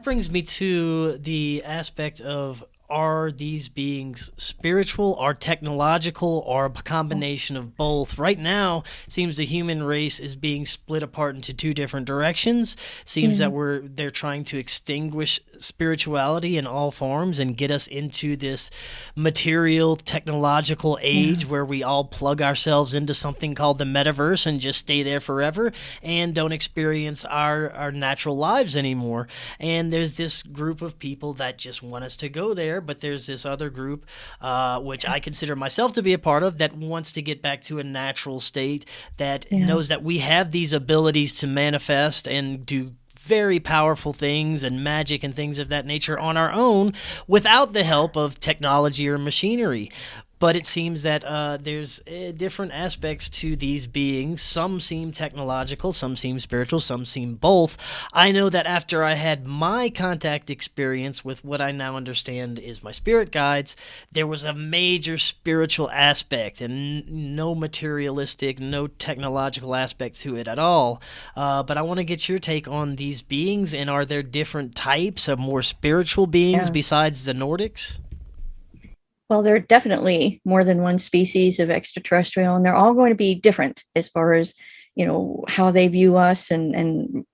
brings me to the aspect of, are these beings spiritual, are technological, or a combination of both? Right now, it seems the human race is being split apart into two different directions. Seems that they're trying to extinguish spirituality in all forms and get us into this material, technological age where we all plug ourselves into something called the metaverse and just stay there forever and don't experience our natural lives anymore. And there's this group of people that just want us to go there, but there's this other group, which I consider myself to be a part of, that wants to get back to a natural state, that knows that we have these abilities to manifest and do very powerful things and magic and things of that nature on our own without the help of technology or machinery. But it seems that there's different aspects to these beings. Some seem technological, some seem spiritual, some seem both. I know that after I had my contact experience with what I now understand is my spirit guides, there was a major spiritual aspect and no materialistic, no technological aspect to it at all. But I want to get your take on these beings, and are there different types of more spiritual beings besides the Nordics? Well, there are definitely more than one species of extraterrestrial, and they're all going to be different as far as, how they view us and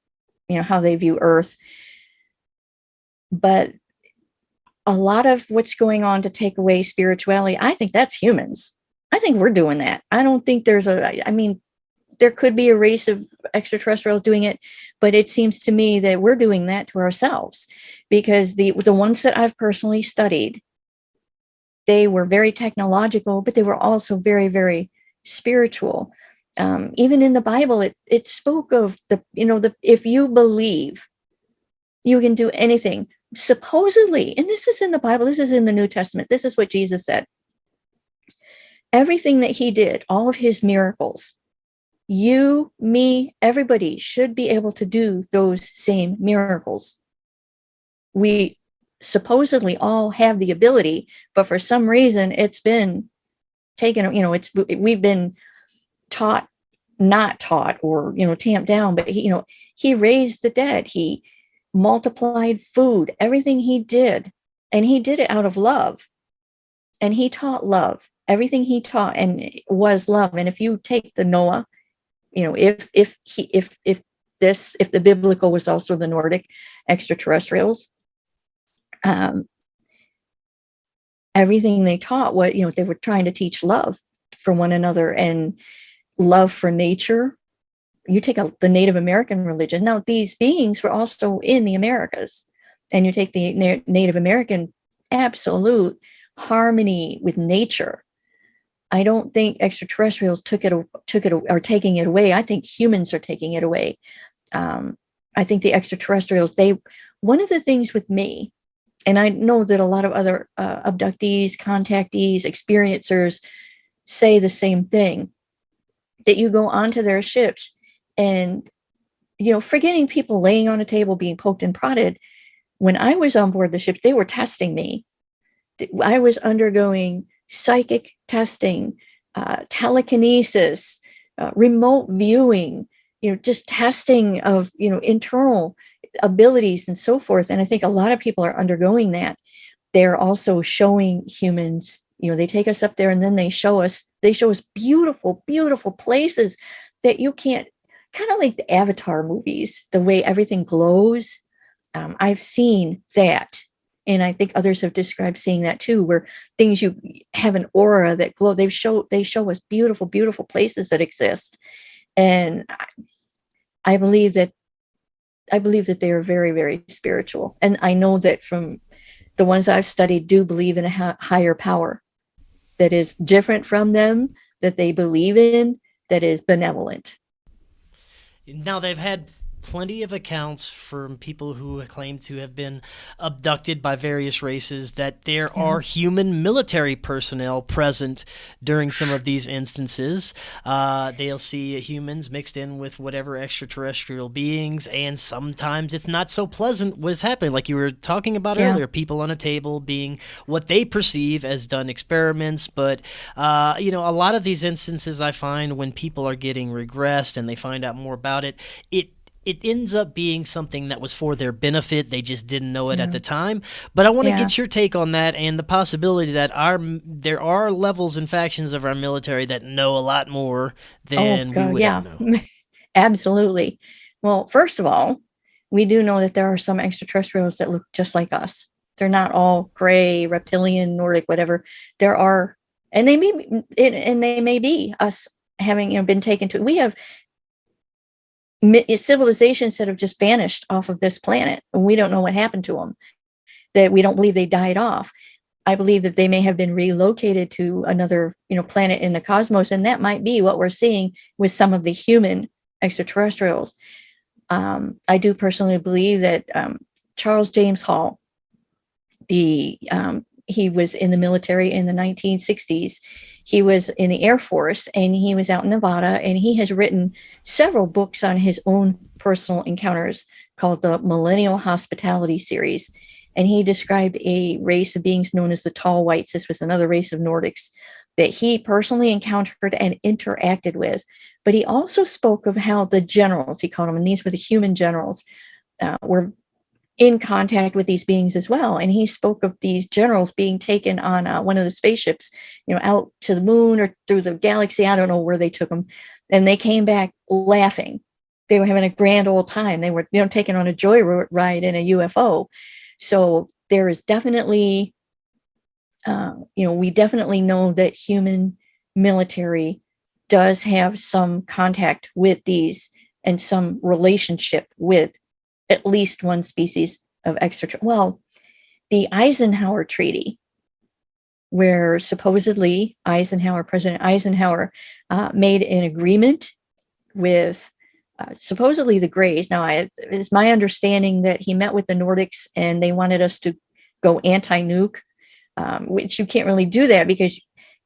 how they view Earth. But a lot of what's going on to take away spirituality, I think that's humans. I think we're doing that. I don't think there could be a race of extraterrestrials doing it, but it seems to me that we're doing that to ourselves, because the ones that I've personally studied, they were very technological, but they were also very, very spiritual. Even in the Bible, it spoke of if you believe You can do anything. Supposedly, and this is in the Bible, this is in the New Testament, this is what Jesus said. Everything that he did, all of his miracles, you, me, everybody should be able to do those same miracles. We supposedly all have the ability, but for some reason it's been taken, we've been taught, not taught, or, tamped down, but he raised the dead. He multiplied food, everything he did, and he did it out of love. And he taught love. Everything he taught and was love. And if you take the Noah, if the biblical was also the Nordic extraterrestrials, everything they taught, they were trying to teach love for one another and love for nature. You take the Native American religion. Now, these beings were also in the Americas, and you take the Native American absolute harmony with nature. I don't think extraterrestrials are taking it away. I think humans are taking it away. I think the extraterrestrials, one of the things with me, and I know that a lot of other abductees, contactees, experiencers say the same thing, that you go onto their ships and, forgetting people laying on a table being poked and prodded. When I was on board the ship, they were testing me. I was undergoing psychic testing, telekinesis, remote viewing, just testing of, internal abilities and so forth. And I think a lot of people are undergoing that. They're also showing humans, they take us up there and then they show us beautiful, beautiful places that you can't, kind of like the Avatar movies, the way everything glows. I've seen that. And I think others have described seeing that too, where things, you have an aura that glow. They show us beautiful, beautiful places that exist. And I believe that they are very, very spiritual. And I know that from the ones I've studied do believe in a higher power that is different from them, that they believe in, that is benevolent. Now, they've had plenty of accounts from people who claim to have been abducted by various races that there are human military personnel present during some of these instances. They'll see humans mixed in with whatever extraterrestrial beings, and sometimes it's not so pleasant what is happening. Like you were talking about earlier, people on a table being what they perceive as done experiments. But, a lot of these instances I find when people are getting regressed and they find out more about it, it ends up being something that was for their benefit. They just didn't know it at the time. But I want to get your take on that and the possibility that there are levels and factions of our military that know a lot more than we would ever know. Absolutely. Well, first of all, we do know that there are some extraterrestrials that look just like us. They're not all gray, reptilian, Nordic, whatever. There are, and they may be us having been taken to. We have civilizations that have just vanished off of this planet, and we don't know what happened to them, that we don't believe they died off. I believe that they may have been relocated to another planet in the cosmos, and that might be what we're seeing with some of the human extraterrestrials. I do personally believe that Charles James Hall, he was in the military in the 1960s. He was in the Air Force, and he was out in Nevada, and he has written several books on his own personal encounters called the Millennial Hospitality Series. And he described a race of beings known as the Tall Whites. This was another race of Nordics that he personally encountered and interacted with. But he also spoke of how the generals, he called them, and these were the human generals, were in contact with these beings as well. And he spoke of these generals being taken on one of the spaceships, out to the moon or through the galaxy. I don't know where they took them. And they came back laughing. They were having a grand old time. They were, taken on a joyride in a UFO. So there is definitely, we definitely know that human military does have some contact with these and some relationship with at least one species of Well, the Eisenhower Treaty, where supposedly President Eisenhower, made an agreement with supposedly the Greys. Now, it's my understanding that he met with the Nordics and they wanted us to go anti-nuke, which you can't really do that because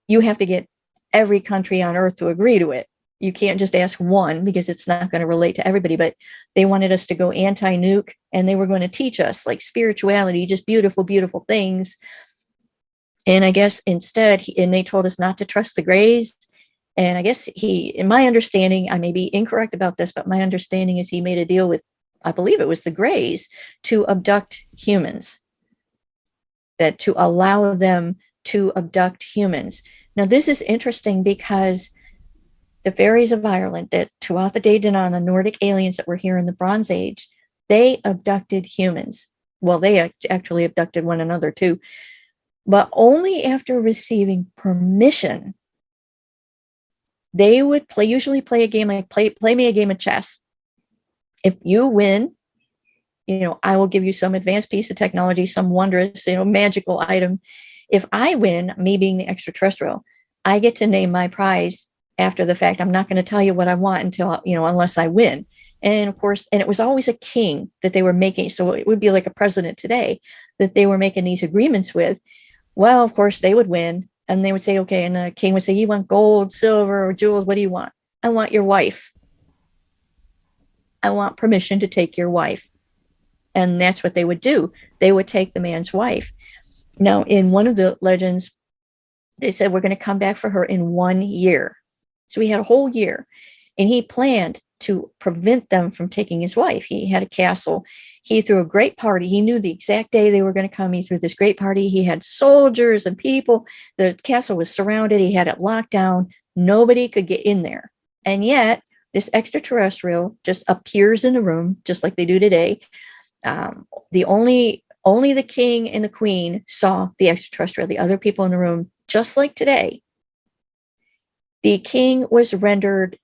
you have to get every country on Earth to agree to it. You can't just ask one because it's not going to relate to everybody, but they wanted us to go anti-nuke and they were going to teach us like spirituality, just beautiful, beautiful things. And I guess instead, and they told us not to trust the Greys. And I guess in my understanding, I may be incorrect about this, but my understanding is he made a deal with, I believe it was the Greys, to abduct humans, that to allow them to abduct humans. Now, this is interesting because the fairies of Ireland, that Tuatha De Danann, the Nordic aliens that were here in the Bronze Age, they abducted humans. Well, they actually abducted one another too, but only after receiving permission. They would usually play a game like play me a game of chess. If you win, I will give you some advanced piece of technology, some wondrous, magical item. If I win, me being the extraterrestrial, I get to name my prize after the fact. I'm not going to tell you what I want until, unless I win. And of course, and it was always a king that they were making. So it would be like a president today that they were making these agreements with. Well, of course, they would win and they would say, okay. And the king would say, you want gold, silver, or jewels? What do you want? I want your wife. I want permission to take your wife. And that's what they would do. They would take the man's wife. Now, in one of the legends, they said, we're going to come back for her in 1 year. So he had a whole year and he planned to prevent them from taking his wife. He had a castle. He threw a great party. He knew the exact day they were going to come. He threw this great party. He had soldiers and people. The castle was surrounded. He had it locked down. Nobody could get in there. And yet this extraterrestrial just appears in the room, just like they do today. Only the king and the queen saw the extraterrestrial. The other people in the room, just like today, the king was rendered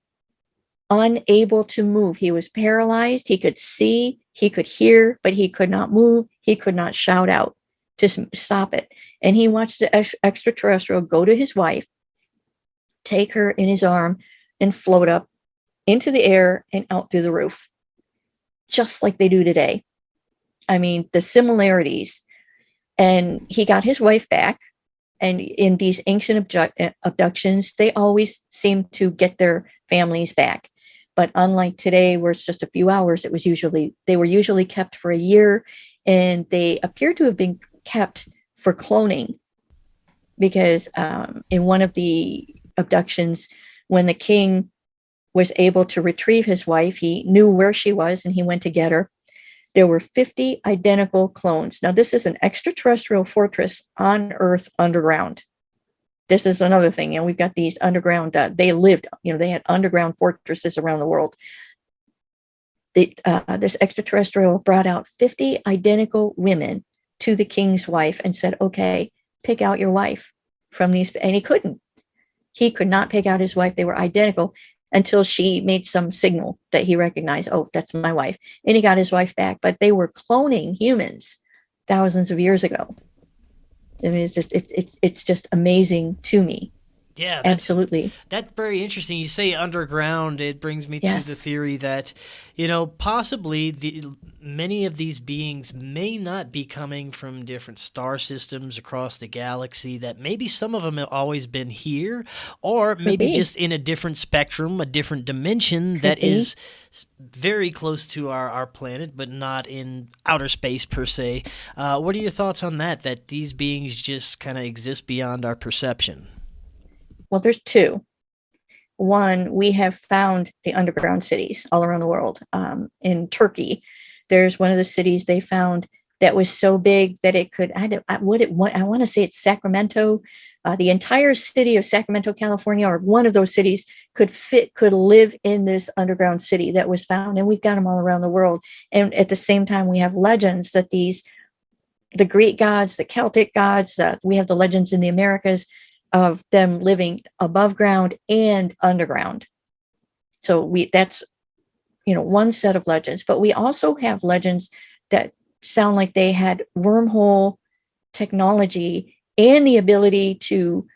unable to move. He was paralyzed. He could see, he could hear, but he could not move. He could not shout out to stop it. And he watched the extraterrestrial go to his wife, take her in his arm, and float up into the air and out through the roof, just like they do today. I mean, the similarities. And he got his wife back. And in these ancient abductions, they always seem to get their families back. But unlike today, where it's just a few hours, they were usually kept for a year, and they appear to have been kept for cloning. Because in one of the abductions, when the king was able to retrieve his wife, he knew where she was and he went to get her. There were 50 identical clones. Now, this is an extraterrestrial fortress on Earth underground. This is another thing. We've got these underground, they had underground fortresses around the world. This extraterrestrial brought out 50 identical women to the king's wife and said, okay, pick out your wife from these. And he couldn't. He could not pick out his wife. They were identical until she made some signal that he recognized, oh, that's my wife. And he got his wife back, but they were cloning humans thousands of years ago. I mean, it's just amazing to me. Yeah, absolutely. That's very interesting. You say underground. It brings me Yes. to the theory that, possibly many of these beings may not be coming from different star systems across the galaxy, that maybe some of them have always been here, or maybe just in a different spectrum, a different dimension that is very close to our planet, but not in outer space per se. What are your thoughts on that these beings just kind of exist beyond our perception? Well, there's two. One, we have found the underground cities all around the world. In Turkey, there's one of the cities they found that was so big that it could, I want to say it's Sacramento. The entire city of Sacramento, California, or one of those cities could live in this underground city that was found. And we've got them all around the world. And at the same time, we have legends that the Greek gods, the Celtic gods, we have the legends in the Americas of them living above ground and underground. So that's, one set of legends, but we also have legends that sound like they had wormhole technology and the ability to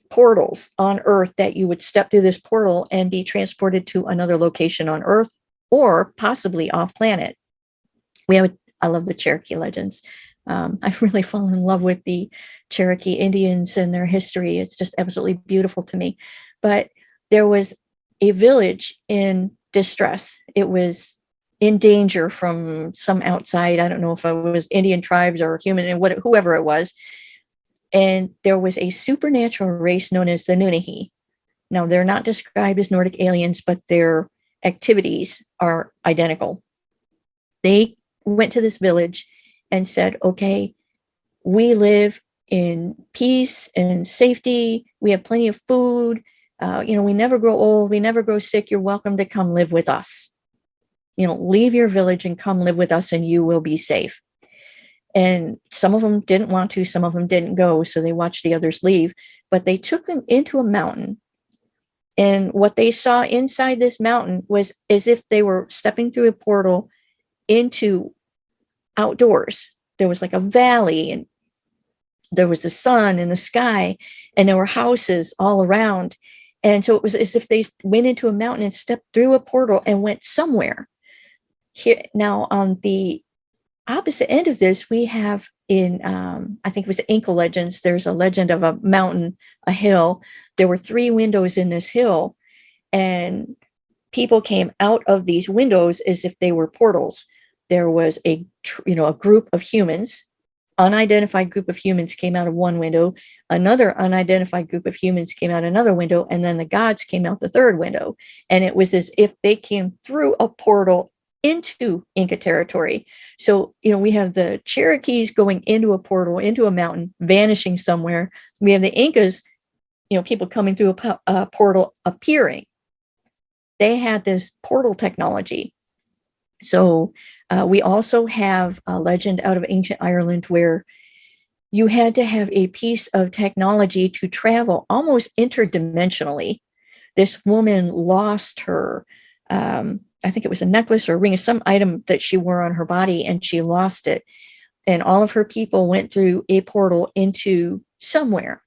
portals on Earth, that you would step through this portal and be transported to another location on Earth or possibly off planet. I love the Cherokee legends. I've really fallen in love with the Cherokee Indians and their history. It's just absolutely beautiful to me. But there was a village in distress. It was in danger from some outside, I don't know if it was Indian tribes or human, and whoever it was. And there was a supernatural race known as the Nunnehi. Now, they're not described as Nordic aliens, but their activities are identical. They went to this village and said, okay, we live in peace and safety. We have plenty of food. We never grow old. We never grow sick. You're welcome to come live with us. Leave your village and come live with us and you will be safe. And some of them didn't want to, some of them didn't go. So they watched the others leave, but they took them into a mountain. And what they saw inside this mountain was as if they were stepping through a portal into outdoors. There was like a valley, and there was the sun and the sky, and there were houses all around. And so it was as if they went into a mountain and stepped through a portal and went somewhere. Here now, on the opposite end of this, we have in I think it was the Inca legends, there's a legend of a mountain, a hill. There were 3 windows in this hill, and people came out of these windows as if they were portals. There was a group of humans, unidentified group of humans came out of one window, another unidentified group of humans came out another window, and then the gods came out the third window. And it was as if they came through a portal into Inca territory. So, we have the Cherokees going into a portal, into a mountain, vanishing somewhere. We have the Incas, people coming through a portal, appearing. They had this portal technology. So we also have a legend out of ancient Ireland where you had to have a piece of technology to travel almost interdimensionally. This woman lost her, I think it was a necklace or a ring, some item that she wore on her body, and she lost it. And all of her people went through a portal into somewhere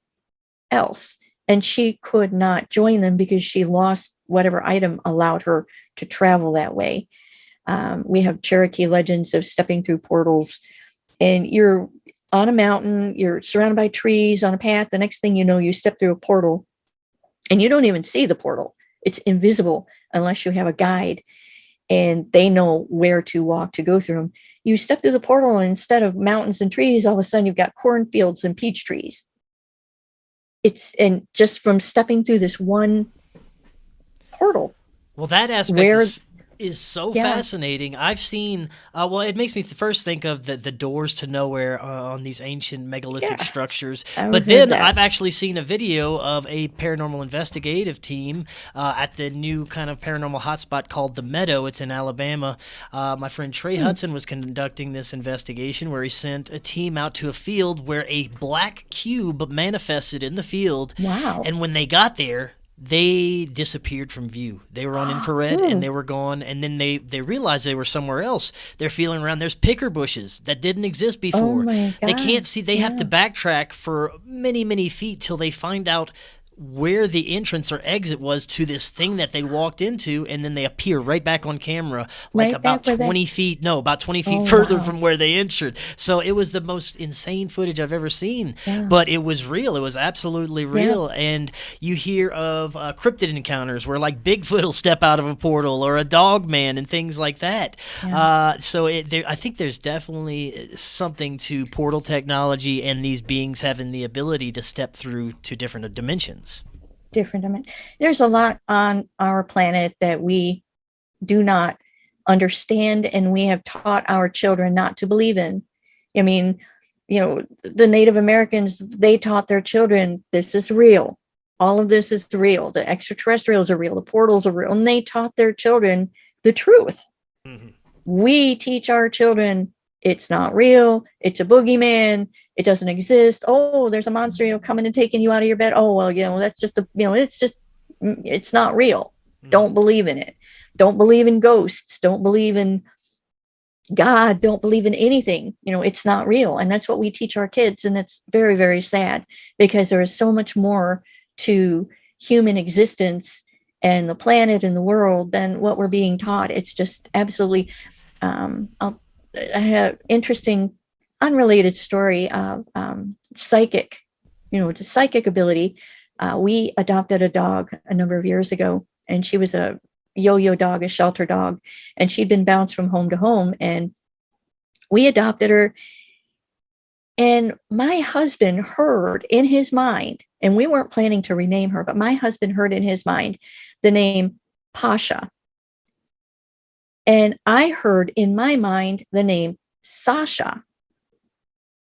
else. And she could not join them because she lost whatever item allowed her to travel that way. We have Cherokee legends of stepping through portals, and you're on a mountain, you're surrounded by trees on a path. The next thing you know, you step through a portal and you don't even see the portal. It's invisible unless you have a guide and they know where to walk to go through them. You step through the portal, and instead of mountains and trees, all of a sudden you've got cornfields and peach trees. And just from stepping through this one portal. Well, that aspect is so fascinating. I've seen, it makes me first think of the doors to nowhere on these ancient megalithic structures. But then I've actually seen a video of a paranormal investigative team at the new kind of paranormal hotspot called The Meadow. It's in Alabama. My friend Trey Hudson was conducting this investigation where he sent a team out to a field where a black cube manifested in the field. Wow. And when they got there, they disappeared from view. They were on infrared and they were gone. And then they realized they were somewhere else. They're feeling around. There's picker bushes that didn't exist before. Oh my God. They can't see. They have to backtrack for many, many feet till they find out where the entrance or exit was to this thing that they walked into, and then they appear right back on camera, like about 20 feet further from where they entered. So it was the most insane footage I've ever seen, but it was real. It was absolutely real. And you hear of cryptid encounters where like Bigfoot will step out of a portal, or a dog man and things like that. So I think there's definitely something to portal technology and these beings having the ability to step through to different dimensions. There's a lot on our planet that we do not understand, and we have taught our children not to believe in. I mean, the Native Americans, they taught their children, this is real. All of this is real. The extraterrestrials are real. The portals are real. And they taught their children the truth. Mm-hmm. We teach our children it's not real. It's a boogeyman. It doesn't exist. Oh, there's a monster, coming and taking you out of your bed. Oh, well, that's just it's not real. Mm. Don't believe in it. Don't believe in ghosts. Don't believe in God. Don't believe in anything. It's not real. And that's what we teach our kids. And it's very, very sad, because there is so much more to human existence and the planet and the world than what we're being taught. It's just absolutely, I have interesting, unrelated story of psychic, the psychic ability. We adopted a dog a number of years ago, and she was a yo-yo dog, a shelter dog, and she'd been bounced from home to home, and we adopted her. And my husband heard in his mind, and we weren't planning to rename her, but my husband heard in his mind the name Pasha. And I heard in my mind the name Sasha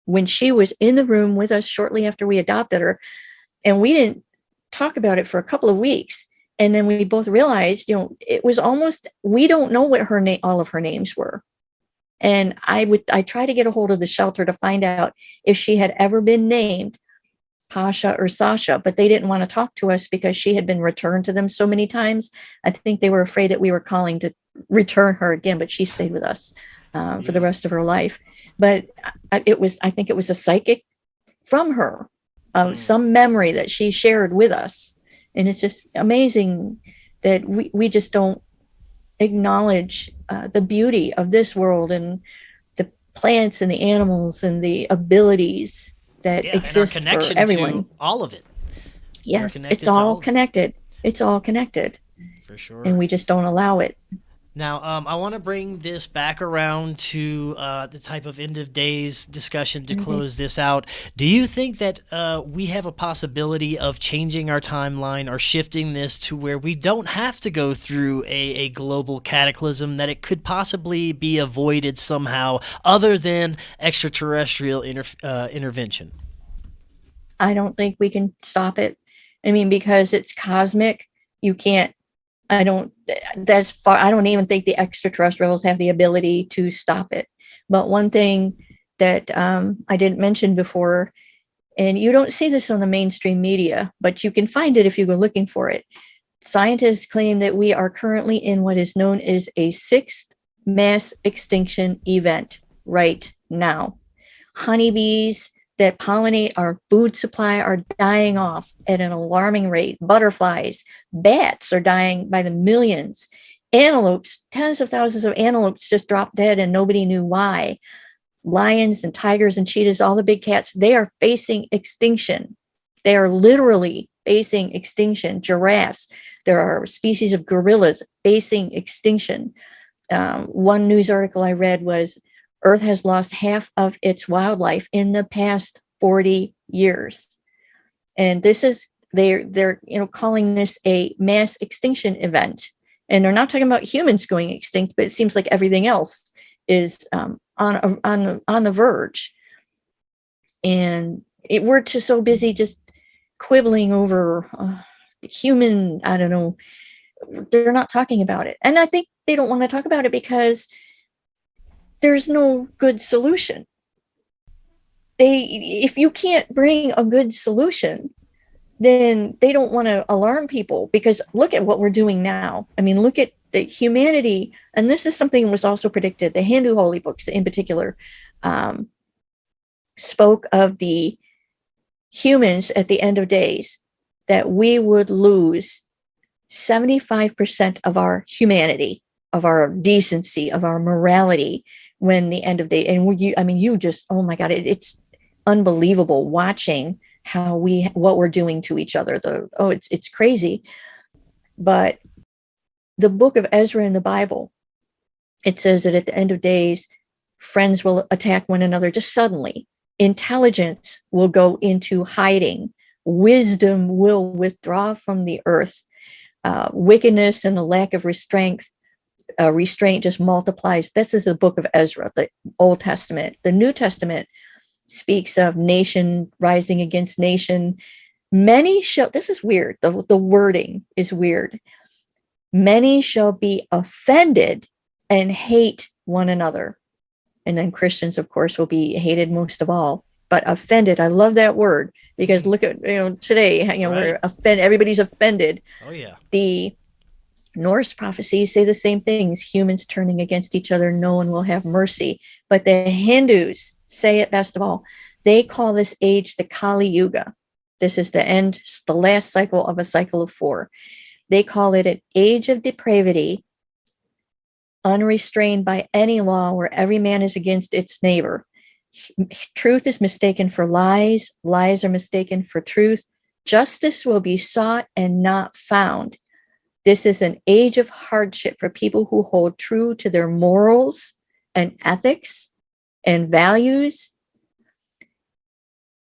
when she was in the room with us shortly after we adopted her. And we didn't talk about it for a couple of weeks. And then we both realized, it was almost, we don't know what all of her names were. And I try to get a hold of the shelter to find out if she had ever been named Pasha or Sasha, but they didn't want to talk to us because she had been returned to them so many times. I think they were afraid that we were calling to return her again, but she stayed with us for the rest of her life. But I think it was a psychic from her of some memory that she shared with us. And it's just amazing that we just don't acknowledge the beauty of this world and the plants and the animals and the abilities that exist and our connection for everyone. To all of it. Yes, it's all connected. It's all connected. For sure. And we just don't allow it. Now, I want to bring this back around to the type of end of days discussion to close this out. Do you think that we have a possibility of changing our timeline or shifting this to where we don't have to go through a global cataclysm, that it could possibly be avoided somehow other than extraterrestrial intervention? I don't think we can stop it. I mean, because it's cosmic, you can't. I don't even think the extraterrestrials have the ability to stop it. But one thing that I didn't mention before, and you don't see this on the mainstream media, but you can find it if you go looking for it. Scientists claim that we are currently in what is known as a sixth mass extinction event right now. Honeybees that pollinate our food supply are dying off at an alarming rate. Butterflies, bats are dying by the millions. Antelopes, tens of thousands of antelopes just dropped dead and nobody knew why. Lions and tigers and cheetahs, all the big cats, they are facing extinction. They are literally facing extinction. Giraffes, there are species of gorillas facing extinction. One news article I read was Earth has lost half of its wildlife in the past 40 years. And this is, they're calling this a mass extinction event. And they're not talking about humans going extinct, but it seems like everything else is on the verge. And we're just so busy just quibbling over human, I don't know, they're not talking about it. And I think they don't want to talk about it because there's no good solution. If you can't bring a good solution, then they don't want to alarm people, because look at what we're doing now. I mean, look at the humanity. And this is something that was also predicted. The Hindu holy books in particular spoke of the humans at the end of days, that we would lose 75% of our humanity, of our decency, of our morality when the end of day. And you just, oh my God, it's unbelievable watching what we're doing to each other. It's crazy. But the book of Ezra in the Bible, it says that at the end of days, friends will attack one another just suddenly. Intelligence will go into hiding. Wisdom will withdraw from the earth. Wickedness and the lack of restraint just multiplies. This is the book of Ezra, the Old Testament. The New Testament speaks of nation rising against nation. This is weird. The wording is weird. Many shall be offended and hate one another. And then Christians, of course, will be hated most of all. But offended, I love that word, because look at, today, right. We're offended. Everybody's offended. Oh, yeah. The Norse prophecies say the same things. Humans turning against each other, no one will have mercy. But the Hindus say it best of all. They call this age the Kali Yuga. This is the end, the last cycle of a cycle of 4. They call it an age of depravity, unrestrained by any law, where every man is against its neighbor. Truth is mistaken for lies. Lies are mistaken for truth. Justice will be sought and not found. This is an age of hardship for people who hold true to their morals and ethics and values.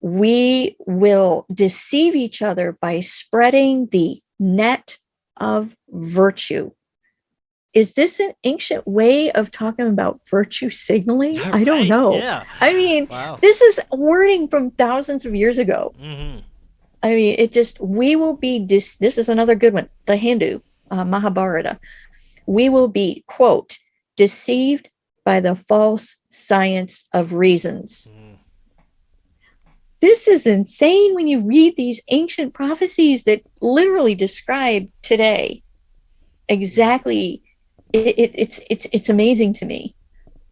We will deceive each other by spreading the net of virtue. Is this an ancient way of talking about virtue signaling? Right, I don't know. Yeah. I mean, Wow. this is wording from thousands of years ago. Mm-hmm. I mean, it just, we will be, this is another good one, the Hindu Mahabharata. We will be, quote, deceived by the false science of reasons. Mm. This is insane when you read these ancient prophecies that literally describe today. Exactly. It's amazing to me.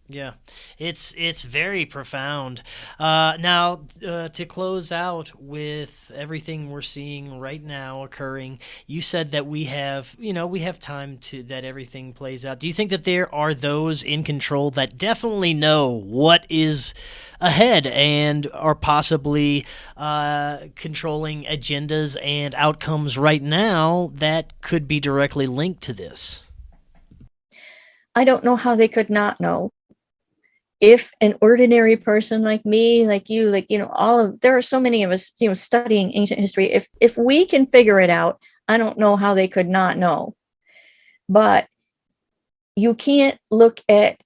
Yeah, it's very profound. Now, to close out with everything we're seeing right now occurring, you said that we have time to that everything plays out. Do you think that there are those in control that definitely know what is ahead and are possibly controlling agendas and outcomes right now that could be directly linked to this? I don't know how they could not know. If an ordinary person like me, like you, there are so many of us, studying ancient history. If we can figure it out, I don't know how they could not know. But you can't look at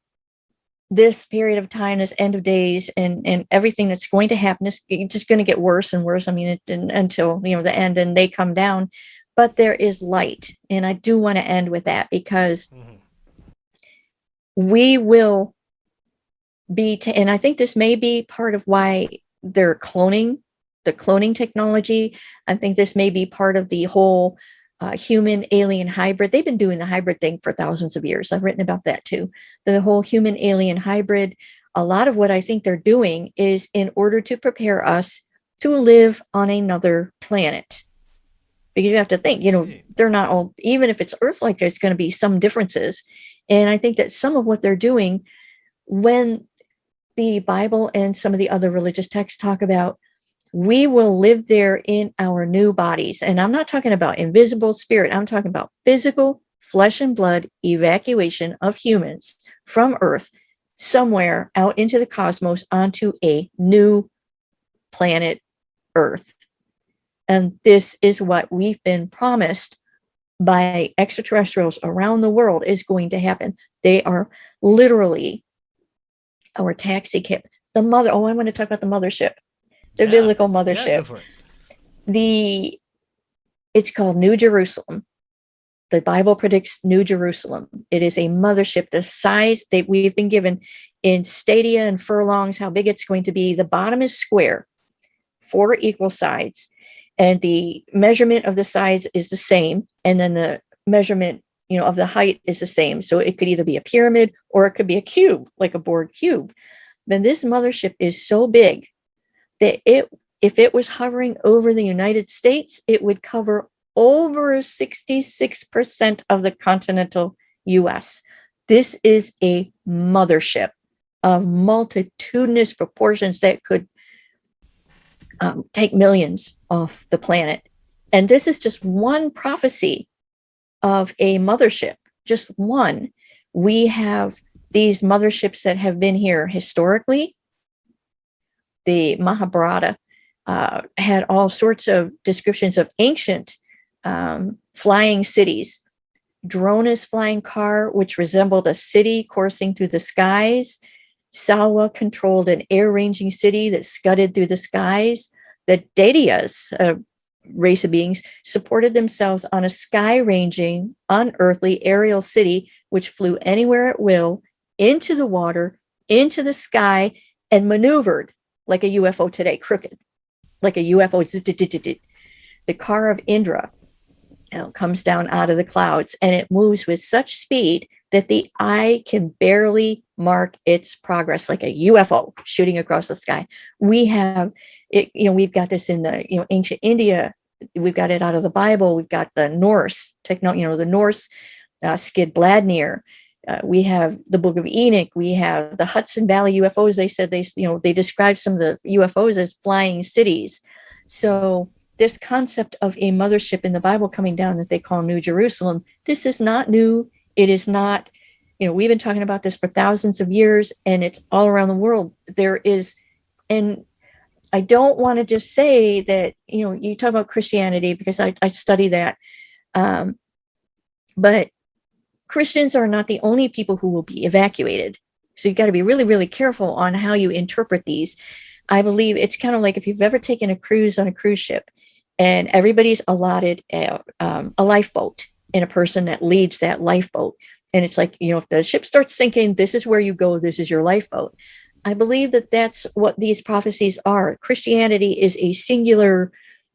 this period of time, this end of days, and everything that's going to happen. It's just going to get worse and worse. I mean, until the end, and they come down. But there is light, and I do want to end with that, because we will be, and I think this may be part of why they're cloning, the cloning technology. I think this may be part of the whole human alien hybrid. They've been doing the hybrid thing for thousands of years. I've written about that too. The whole human alien hybrid. A lot of what I think they're doing is in order to prepare us to live on another planet. Because you have to think, they're not all, even if it's Earth-like, there's going to be some differences. And I think that some of what they're doing, when the Bible and some of the other religious texts talk about, we will live there in our new bodies. And I'm not talking about invisible spirit. I'm talking about physical flesh and blood evacuation of humans from Earth somewhere out into the cosmos onto a new planet Earth. And this is what we've been promised by extraterrestrials around the world is going to happen. They are literally our taxi cab. I want to talk about the mothership, the biblical mothership. Yeah, go for it. It's called New Jerusalem. The Bible predicts New Jerusalem. It is a mothership, the size that we've been given in stadia and furlongs, how big it's going to be. The bottom is square, 4 equal sides, and the measurement of the sides is the same. And then the measurement, of the height is the same. So it could either be a pyramid or it could be a cube, like a board cube. Then this mothership is so big that if it was hovering over the United States, it would cover over 66% of the continental US. This is a mothership of multitudinous proportions that could take millions off the planet. And this is just one prophecy of a mothership, just one. We have these motherships that have been here historically. The Mahabharata had all sorts of descriptions of ancient flying cities. Drona's flying car, which resembled a city coursing through the skies. Salwa controlled an air-ranging city that scudded through the skies. The Daityas, race of beings, supported themselves on a sky-ranging, unearthly aerial city, which flew anywhere at will, into the water, into the sky, and maneuvered like a UFO today, crooked, like a UFO. The car of Indra comes down out of the clouds, and it moves with such speed that the eye can barely mark its progress, like a UFO shooting across the sky. We have it, we've got this in the ancient India we've got it out of the Bible. We've got the Norse the Norse Skid Bladnir. We have the Book of Enoch. We have the Hudson Valley UFOs. They said they described some of the UFOs as flying cities. So this concept of a mothership in the Bible coming down that they call New Jerusalem, this is not new. It is not, we've been talking about this for thousands of years, and it's all around the world. There is, and I don't want to just say that, you talk about Christianity because I study that. But Christians are not the only people who will be evacuated. So you've got to be really, really careful on how you interpret these. I believe it's kind of like if you've ever taken a cruise on a cruise ship and everybody's allotted a lifeboat and a person that leads that lifeboat. And it's like, if the ship starts sinking, this is where you go. This is your lifeboat. I believe that that's what these prophecies are. Christianity is a singular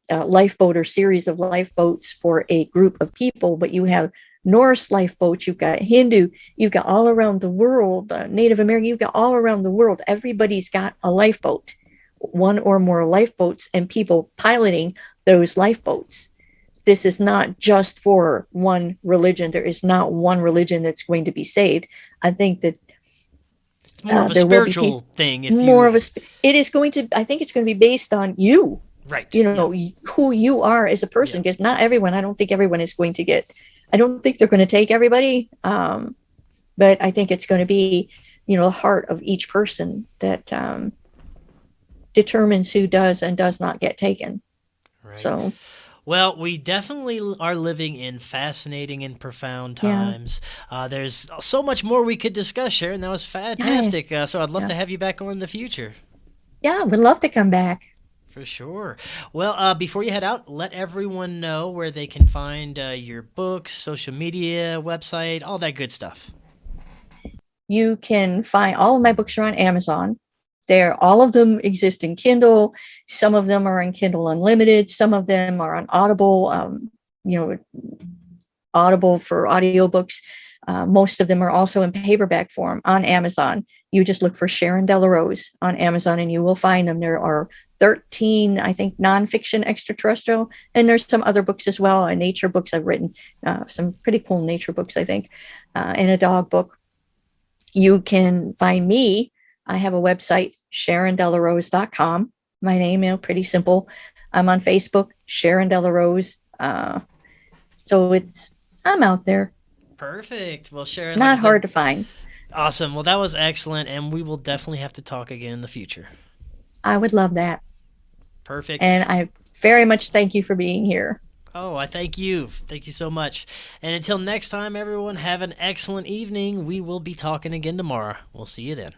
lifeboat or series of lifeboats for a group of people, but you have Norse lifeboats, you've got Hindu, you've got all around the world, Native American, you've got all around the world. Everybody's got a lifeboat, one or more lifeboats, and people piloting those lifeboats. This is not just for one religion. There is not one religion that's going to be saved. I think that it's more of a spiritual thing. It is going to, I think it's going to be based on you, right? Who you are as a person, because not everyone, I don't think everyone is going to get, I don't think they're going to take everybody. But I think it's going to be, the heart of each person that determines who does and does not get taken. Right. So, well, we definitely are living in fascinating and profound times. Yeah. There's so much more we could discuss, Sharon. That was fantastic. So I'd love to have you back on in the future. Yeah, we'd love to come back. For sure. Well, before you head out, let everyone know where they can find your books, social media, website, all that good stuff. You can find all of my books are on Amazon. All of them exist in Kindle. Some of them are in Kindle Unlimited. Some of them are on Audible, Audible for audiobooks. Most of them are also in paperback form on Amazon. You just look for Sharon Delarose on Amazon and you will find them. There are 13, I think, nonfiction extraterrestrial, and there's some other books as well, nature books I've written, some pretty cool nature books, I think, and a dog book. You can find me. I have a website, SharonDelarose.com. My name, pretty simple. I'm on Facebook, Sharon Delarose. So I'm out there. Perfect. Well, Sharon, not hard to find. Awesome. Well, that was excellent, and we will definitely have to talk again in the future. I would love that. Perfect. And I very much thank you for being here. Oh, I thank you. Thank you so much. And until next time, everyone, have an excellent evening. We will be talking again tomorrow. We'll see you then.